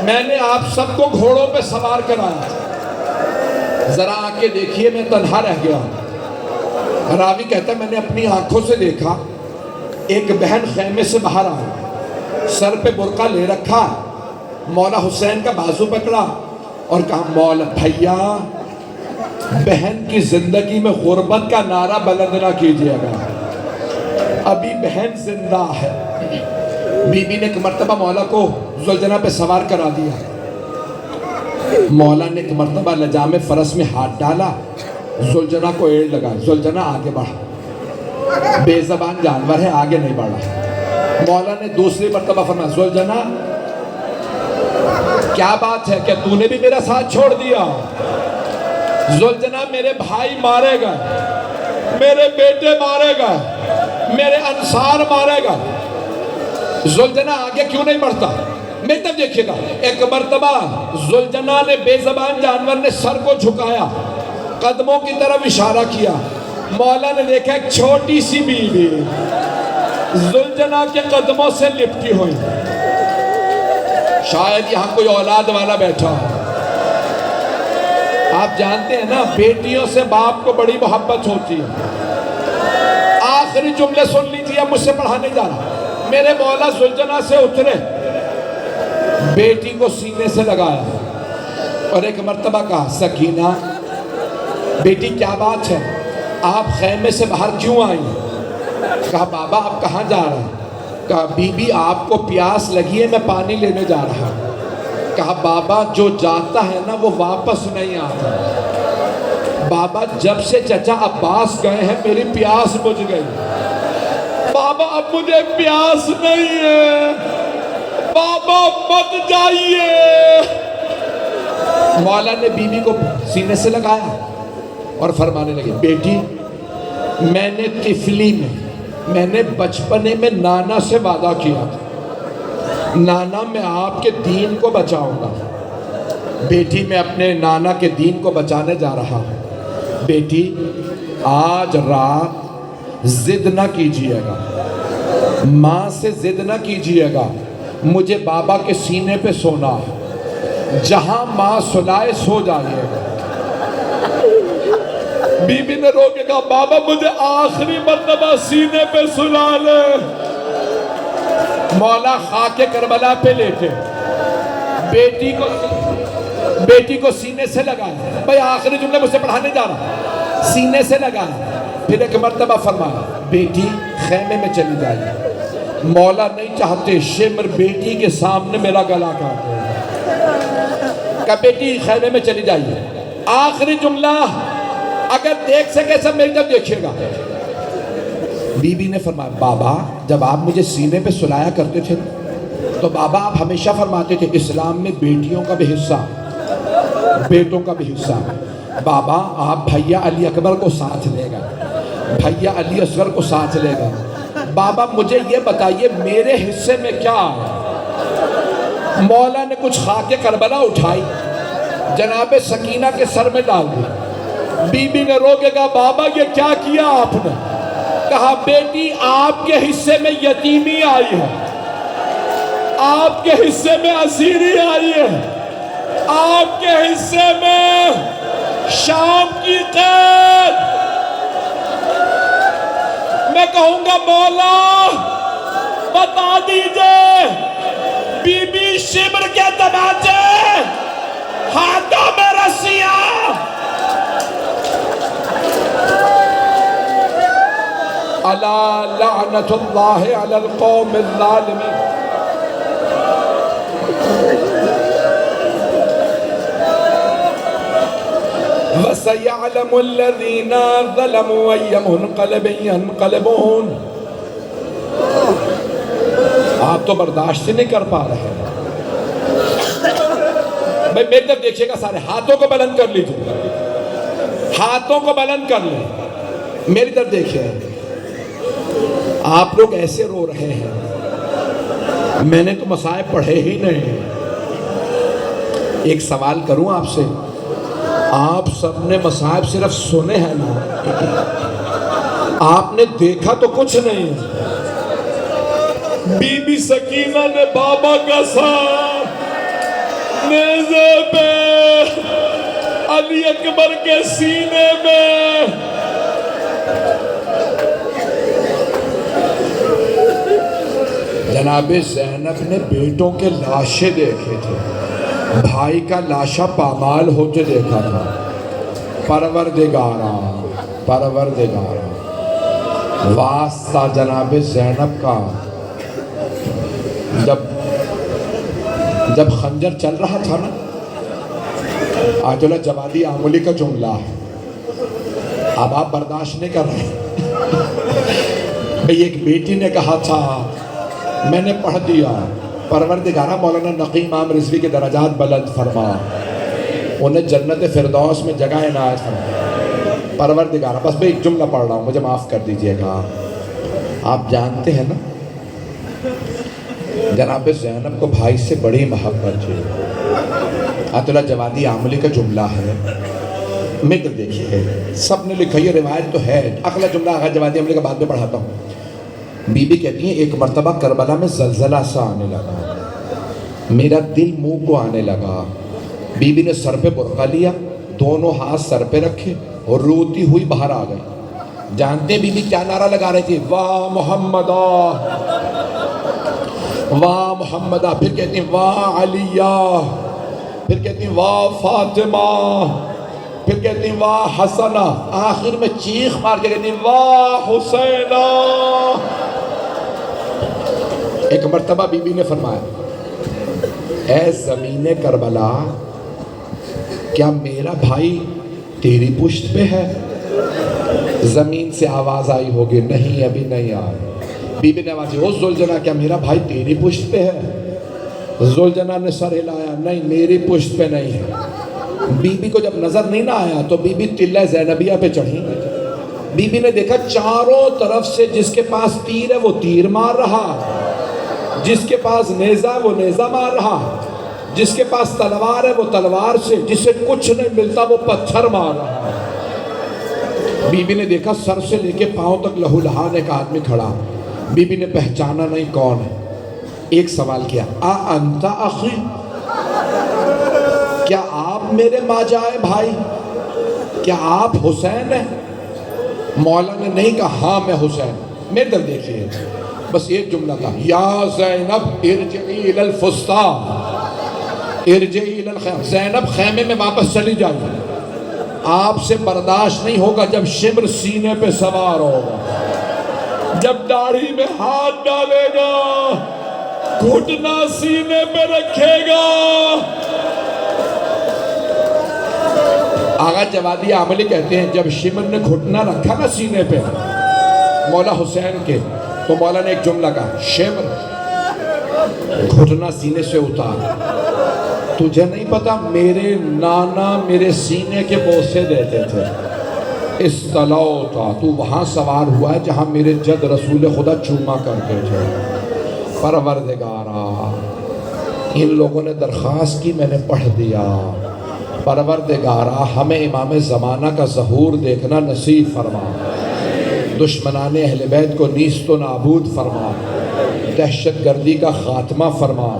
میں نے آپ سب کو گھوڑوں پہ سوار کرایا، ذرا آ کے دیکھیے میں تنہا رہ گیا۔ راوی کہتا ہے میں نے اپنی آنکھوں سے دیکھا ایک بہن خیمے سے باہر آئی، سر پہ برقع لے رکھا، مولا حسین کا بازو پکڑا اور کہا مولا بھیا بہن کی زندگی میں غربت کا نعرہ بلند نہ کیجیے گا، ابھی بہن زندہ ہے۔ بی بی نے ایک مرتبہ مولا کو زلجنہ پہ سوار کرا دیا، مولا نے ایک مرتبہ لجام فرس میں ہاتھ ڈالا، زلجنہ کو ایڑ لگا، زلجنہ آگے بڑھا، بے زبان جانور ہے آگے نہیں بڑھا۔ مولا نے دوسری مرتبہ فرمایا زلجنہ کیا بات ہے، کہ تو نے بھی میرا ساتھ چھوڑ دیا؟ زلجنہ میرے بھائی مارے گئے، میرے بیٹے مارے گئے، میرے انصار مارے گئے، زلجنہ آگے کیوں نہیں بڑھتا؟ میری طرف دیکھیے گا، ایک مرتبہ زلجنہ نے بے زبان جانور نے سر کو جھکایا، قدموں کی طرف اشارہ کیا، مولا نے دیکھا ایک چھوٹی سی بیوی زلجنہ کے قدموں سے لپٹی ہوئی، شاید یہاں کوئی اولاد والا بیٹھا ہو۔ آپ جانتے ہیں نا بیٹیوں سے باپ کو بڑی محبت ہوتی ہے۔ آخری جملے سن لیجیے، اب مجھ سے پڑھا نہیں جا رہا۔ میرے مولا زلجنہ سے اترے، بیٹی کو سینے سے لگایا اور ایک مرتبہ کہا سکینہ بیٹی کیا بات ہے، آپ خیمے سے باہر کیوں آئیں؟ کہا بابا آپ کہاں جا رہے ہیں؟ کہا بی بی آپ کو پیاس لگی ہے میں پانی لینے جا رہا ہوں۔ کہا بابا جو جاتا ہے نا وہ واپس نہیں آتا، بابا جب سے چچا عباس گئے ہیں میری پیاس بجھ گئی، بابا اب مجھے پیاس نہیں ہے، بابا مت جائیے۔ مولا نے بی بی کو سینے سے لگایا اور فرمانے لگے بیٹی میں نے طفلی میں نے بچپنے میں نانا سے وعدہ کیا تھا، نانا میں آپ کے دین کو بچاؤں گا، بیٹی میں اپنے نانا کے دین کو بچانے جا رہا ہوں، بیٹی آج رات ضد نہ کیجیے گا، ماں سے ضد نہ کیجیے گا، مجھے بابا کے سینے پہ سونا ہے، جہاں ماں سلائے سو جائیے گا۔ بی بی نے رو کے کہا بابا مجھے آخری مرتبہ سینے پہ سلا لے۔ مولا خاک کربلا پہ لیٹے، بیٹی کو سینے سے لگایا، بھائی آخری جملے مجھ سے پڑھانے جا رہا، سینے سے لگایا، پھر ایک مرتبہ فرمایا بیٹی خیمے میں چلی جائیے۔ مولا نہیں چاہتے شمر بیٹی کے سامنے میرا گلا کاٹ دے، کہ بیٹی خیمے میں چلی جائیے۔ آخری جملہ اگر دیکھ سکے سب میری طرف دیکھیے گا۔ بی بی نے فرمایا بابا جب آپ مجھے سینے پہ سلایا کرتے تھے تو بابا آپ ہمیشہ فرماتے تھے اسلام میں بیٹیوں کا بھی حصہ بیٹوں کا بھی حصہ، بابا آپ بھیا علی اکبر کو ساتھ لے گئے، بھیا علی اصغر کو ساتھ لے گئے، بابا مجھے یہ بتائیے میرے حصے میں کیا آیا؟ مولا نے کچھ خاک کربلا اٹھائی، جناب سکینہ کے سر میں ڈال دی۔ بی بی نے رو کے کہا بابا یہ کیا کیا آپ نے؟ کہا بیٹی آپ کے حصے میں یتیمی آئی ہے، آپ کے حصے میں اسیری آئی ہے، آپ کے حصے میں شام کی قید۔ میں کہوں گا مولا بتا دیجئے بی بی شمر کے تماچے ہاتھوں میں رسیاں، الا لعنت اللہ علی القوم الظالمین۔ وَسَيَعْلَمُ الَّذِينَ ظَلَمُوا أَيَّ مُنْقَلَبٍ يَنْقَلِبُونَ۔ آپ تو برداشت نہیں کر پا رہے ہیں۔ بھائی میری طرف دیکھیے گا سارے، ہاتھوں کو بلند کر لیجئے، ہاتھوں کو بلند کر لیں، میری طرف دیکھیے۔ آپ لوگ ایسے رو رہے ہیں، میں نے تو مصائب پڑھے ہی نہیں۔ ایک سوال کروں آپ سے، آپ سب نے مصائب صرف سنے ہیں نا؟ آپ نے دیکھا تو کچھ نہیں۔ بی بی سکینہ نے بابا کا ساتھ نیزے پہ علی اکبر کے سینے میں، جناب زینب نے بیٹوں کے لاشیں دیکھے تھے، بھائی کا لاشا پامال ہوتے دیکھا تھا۔ پروردگارا واسطہ جناب زینب کا، جب خنجر چل رہا تھا نا، آیت اللہ جوادی آملی کا جملہ ہے، اب آپ برداشت نہیں کر رہے۔ ایک بیٹی نے کہا تھا میں نے پڑھ دیا، پروردگارہ مولانا نقی امام رضوی کے درجات بلند فرما، انہیں جنت فردوس میں جگہ عنایت فرما۔ پروردگارہ، بس میں ایک جملہ پڑھ رہا ہوں، مجھے معاف کر دیجئے گا۔ آپ جانتے ہیں نا جناب زینب کو بھائی سے بڑی محبت تھی۔ آیت اللہ جوادی آملی کا جملہ ہے، مگر دیکھیے سب نے لکھا، یہ روایت تو ہے، اگلا جملہ آغا جوادی آملی کا بعد میں پڑھاتا ہوں۔ بی بی کہتی ہیں ایک مرتبہ کربلا میں زلزلہ سا آنے لگا، میرا دل منہ کو آنے لگا۔ بی بی نے سر پہ برقع لیا، دونوں ہاتھ سر پہ رکھے اور روتی ہوئی باہر آ گئی۔ جانتے ہیں بی بی کیا نعرہ لگا رہی تھی؟ واہ محمدہ، واہ محمدہ، پھر کہتی ہیں واہ علیہ، پھر کہتی ہیں واہ فاطمہ، پھر کہتی ہیں واہ حسنہ، آخر میں چیخ مار کے کہتی ہیں واہ حسینہ۔ ایک مرتبہ بی بی نے فرمایا اے زمین کربلا، کیا میرا بھائی تیری پشت پہ ہے؟ زمین سے آواز آئی ہوگی نہیں ابھی نہیں آئی۔ بی بی نے آواز دی او زلجنہ، کیا میرا بھائی تیری پشت پہ ہے؟ زلجنہ نے سر ہلایا نہیں میری پشت پہ نہیں ہے۔ بی بی کو جب نظر نہیں نہ آیا تو بی بی تلہ زینبیہ پہ چڑھی۔ بی بی نے دیکھا چاروں طرف سے جس کے پاس تیر ہے وہ تیر مار رہا، جس کے پاس نیزہ ہے وہ نیزہ مار رہا، جس کے پاس تلوار ہے وہ تلوار سے، جسے کچھ نہیں ملتا وہ پتھر مار رہا۔ بی بی نے دیکھا سر سے لے کے پاؤں تک لہو لہان ایک آدمی کھڑا۔ بی بی نے پہچانا نہیں کون ہے۔ ایک سوال کیا انت اخی، کیا آپ میرے ماجائے بھائی، کیا آپ حسین ہیں؟ مولا نے نہیں کہا ہاں میں حسین۔ میرے طرف دیکھئے بس ایک جملہ تھا یا زینب ارجعی الی الفستان ارجعی الی الخیم، زینب خیمے میں واپس چلی جائیے، آپ سے برداشت نہیں ہوگا جب شمر سینے پہ سوار ہوگا، جب داڑھی میں ہاتھ ڈالے گا، گھٹنا سینے پہ رکھے گا۔ آغا جوادی عاملی کہتے ہیں جب شمر نے گھٹنا رکھا نا سینے پہ مولا حسین کے، تو مولا نے ایک جملہ کہا شمر گھٹنا سینے سے اتار، تجھے نہیں پتا میرے نانا میرے سینے کے بوسے دیتے تھے، استلوتا، تو وہاں سوار ہوا ہے جہاں میرے جد رسول خدا چوما کرتے تھے۔ پروردگارا ان لوگوں نے درخواست کی میں نے پڑھ دیا، پروردگارا ہمیں امام زمانہ کا ظہور دیکھنا نصیب فرما، دشمنان اہل بیت کو نیست و نابود فرما، دہشت گردی کا خاتمہ فرما۔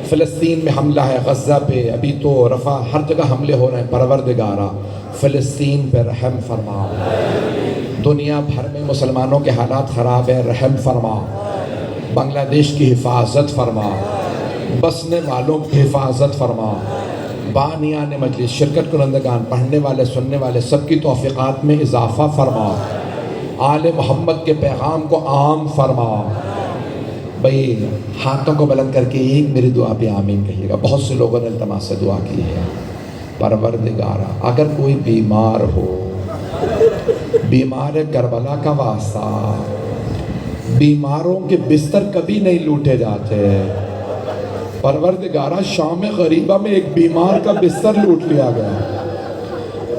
فلسطین میں حملہ ہے، غزہ پہ ابھی تو رفح ہر جگہ حملے ہو رہے ہیں، پروردگارا فلسطین پہ رحم فرما، دنیا بھر میں مسلمانوں کے حالات خراب ہیں، رحم فرما، بنگلہ دیش کی حفاظت فرما، بسنے والوں کی حفاظت فرما، بانیان مجلس، شرکت کنندگان، پڑھنے والے سننے والے سب کی توفیقات میں اضافہ فرما، آل محمد کے پیغام کو عام فرما۔ بھئی ہاتھوں کو بلند کر کے ایک میری دعا پہ آمین کہیے گا، بہت سے لوگوں نے التماس سے دعا کی ہے۔ پروردگارا اگر کوئی بیمار ہو، بیمار کربلا کا واسطہ، بیماروں کے بستر کبھی نہیں لوٹے جاتے، پروردگارہ شام غریبہ میں ایک بیمار کا بستر لوٹ لیا گیا،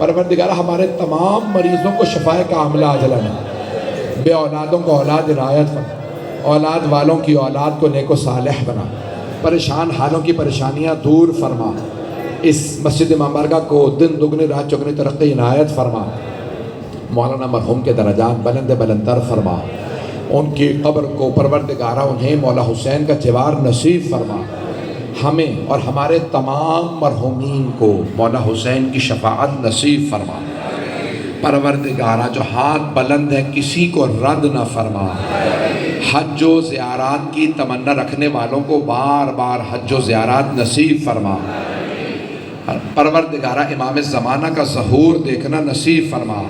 پروردگارہ ہمارے تمام مریضوں کو شفائے کاملہ عاجلہ بے اولادوں کو اولاد عنایت فرما، اولاد والوں کی اولاد کو نیک و صالح بنا، پریشان حالوں کی پریشانیاں دور فرما، اس مسجد مبارکہ کو دن دگنی رات چگنی ترقی عنایت فرما، مولانا مرحوم کے درجات بلند بلندر فرما، ان کی قبر کو پروردگارہ انہیں مولا حسین کا جوار نصیب فرما، ہمیں اور ہمارے تمام مرحومین کو مولا حسین کی شفاعت نصیب فرما، پروردگارہ جو ہاتھ بلند ہے کسی کو رد نہ فرما، حج و زیارات کی تمنا رکھنے والوں کو بار بار حج و زیارات نصیب فرما، پروردگارہ امام زمانہ کا ظہور دیکھنا نصیب فرما،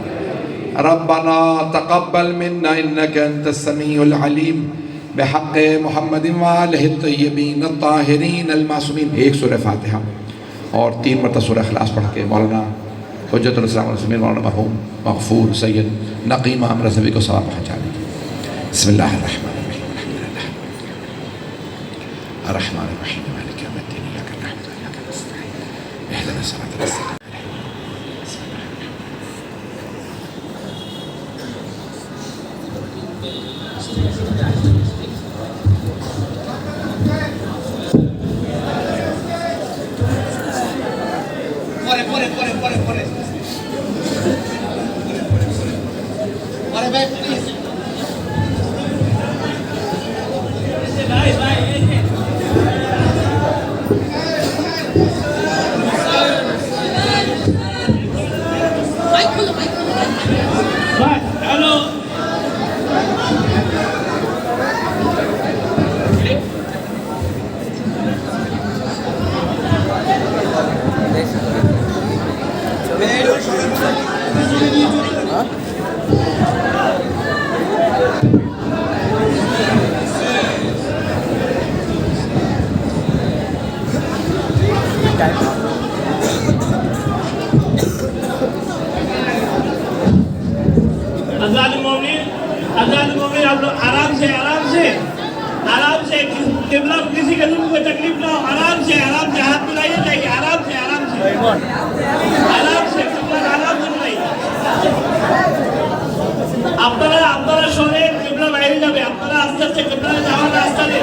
ربنا تقبل منا انك انت السميع العليم بحق محمد وآلہ الطیبین الطاہرین المعصومین۔ ایک سورہ فاتحہ اور 3 مرتبہ سورہ اخلاص پڑھ کے مولانا حجت الاسلام والمسلمین مولانا مرحوم مغفور سید نقی محمد رضوی کو ثواب پہنچا دیں۔ بسم اللہ الرحمن الرحیم، الحمدللہ الرحمن الرحیم مالک یوم الدین ایاک نعبد و ایاک نستعین اہدنا الصراط المستقیم۔ آپ لوگ آرام سے قبلہ کسی قسم کو تکلیف نہ ہو، آرام سے ہاتھ ملائیے جائیے، آرام سے قبلہ آرام سے ملائیے، আপনারা সরে কিবলা বাইরে যাবে, আপনারা আস্তে আস্তে কিবলা যাওয়ার রাস্তা নেই।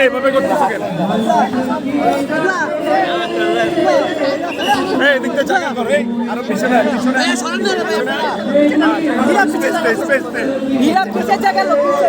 এই বাবা কত সেকেন্ড এই দেখতে জায়গা কর এই আরো পিছনে এই সরেন না ভিড়া পিছে স্পেস ভিড়া পিছে জায়গা লোক পিছে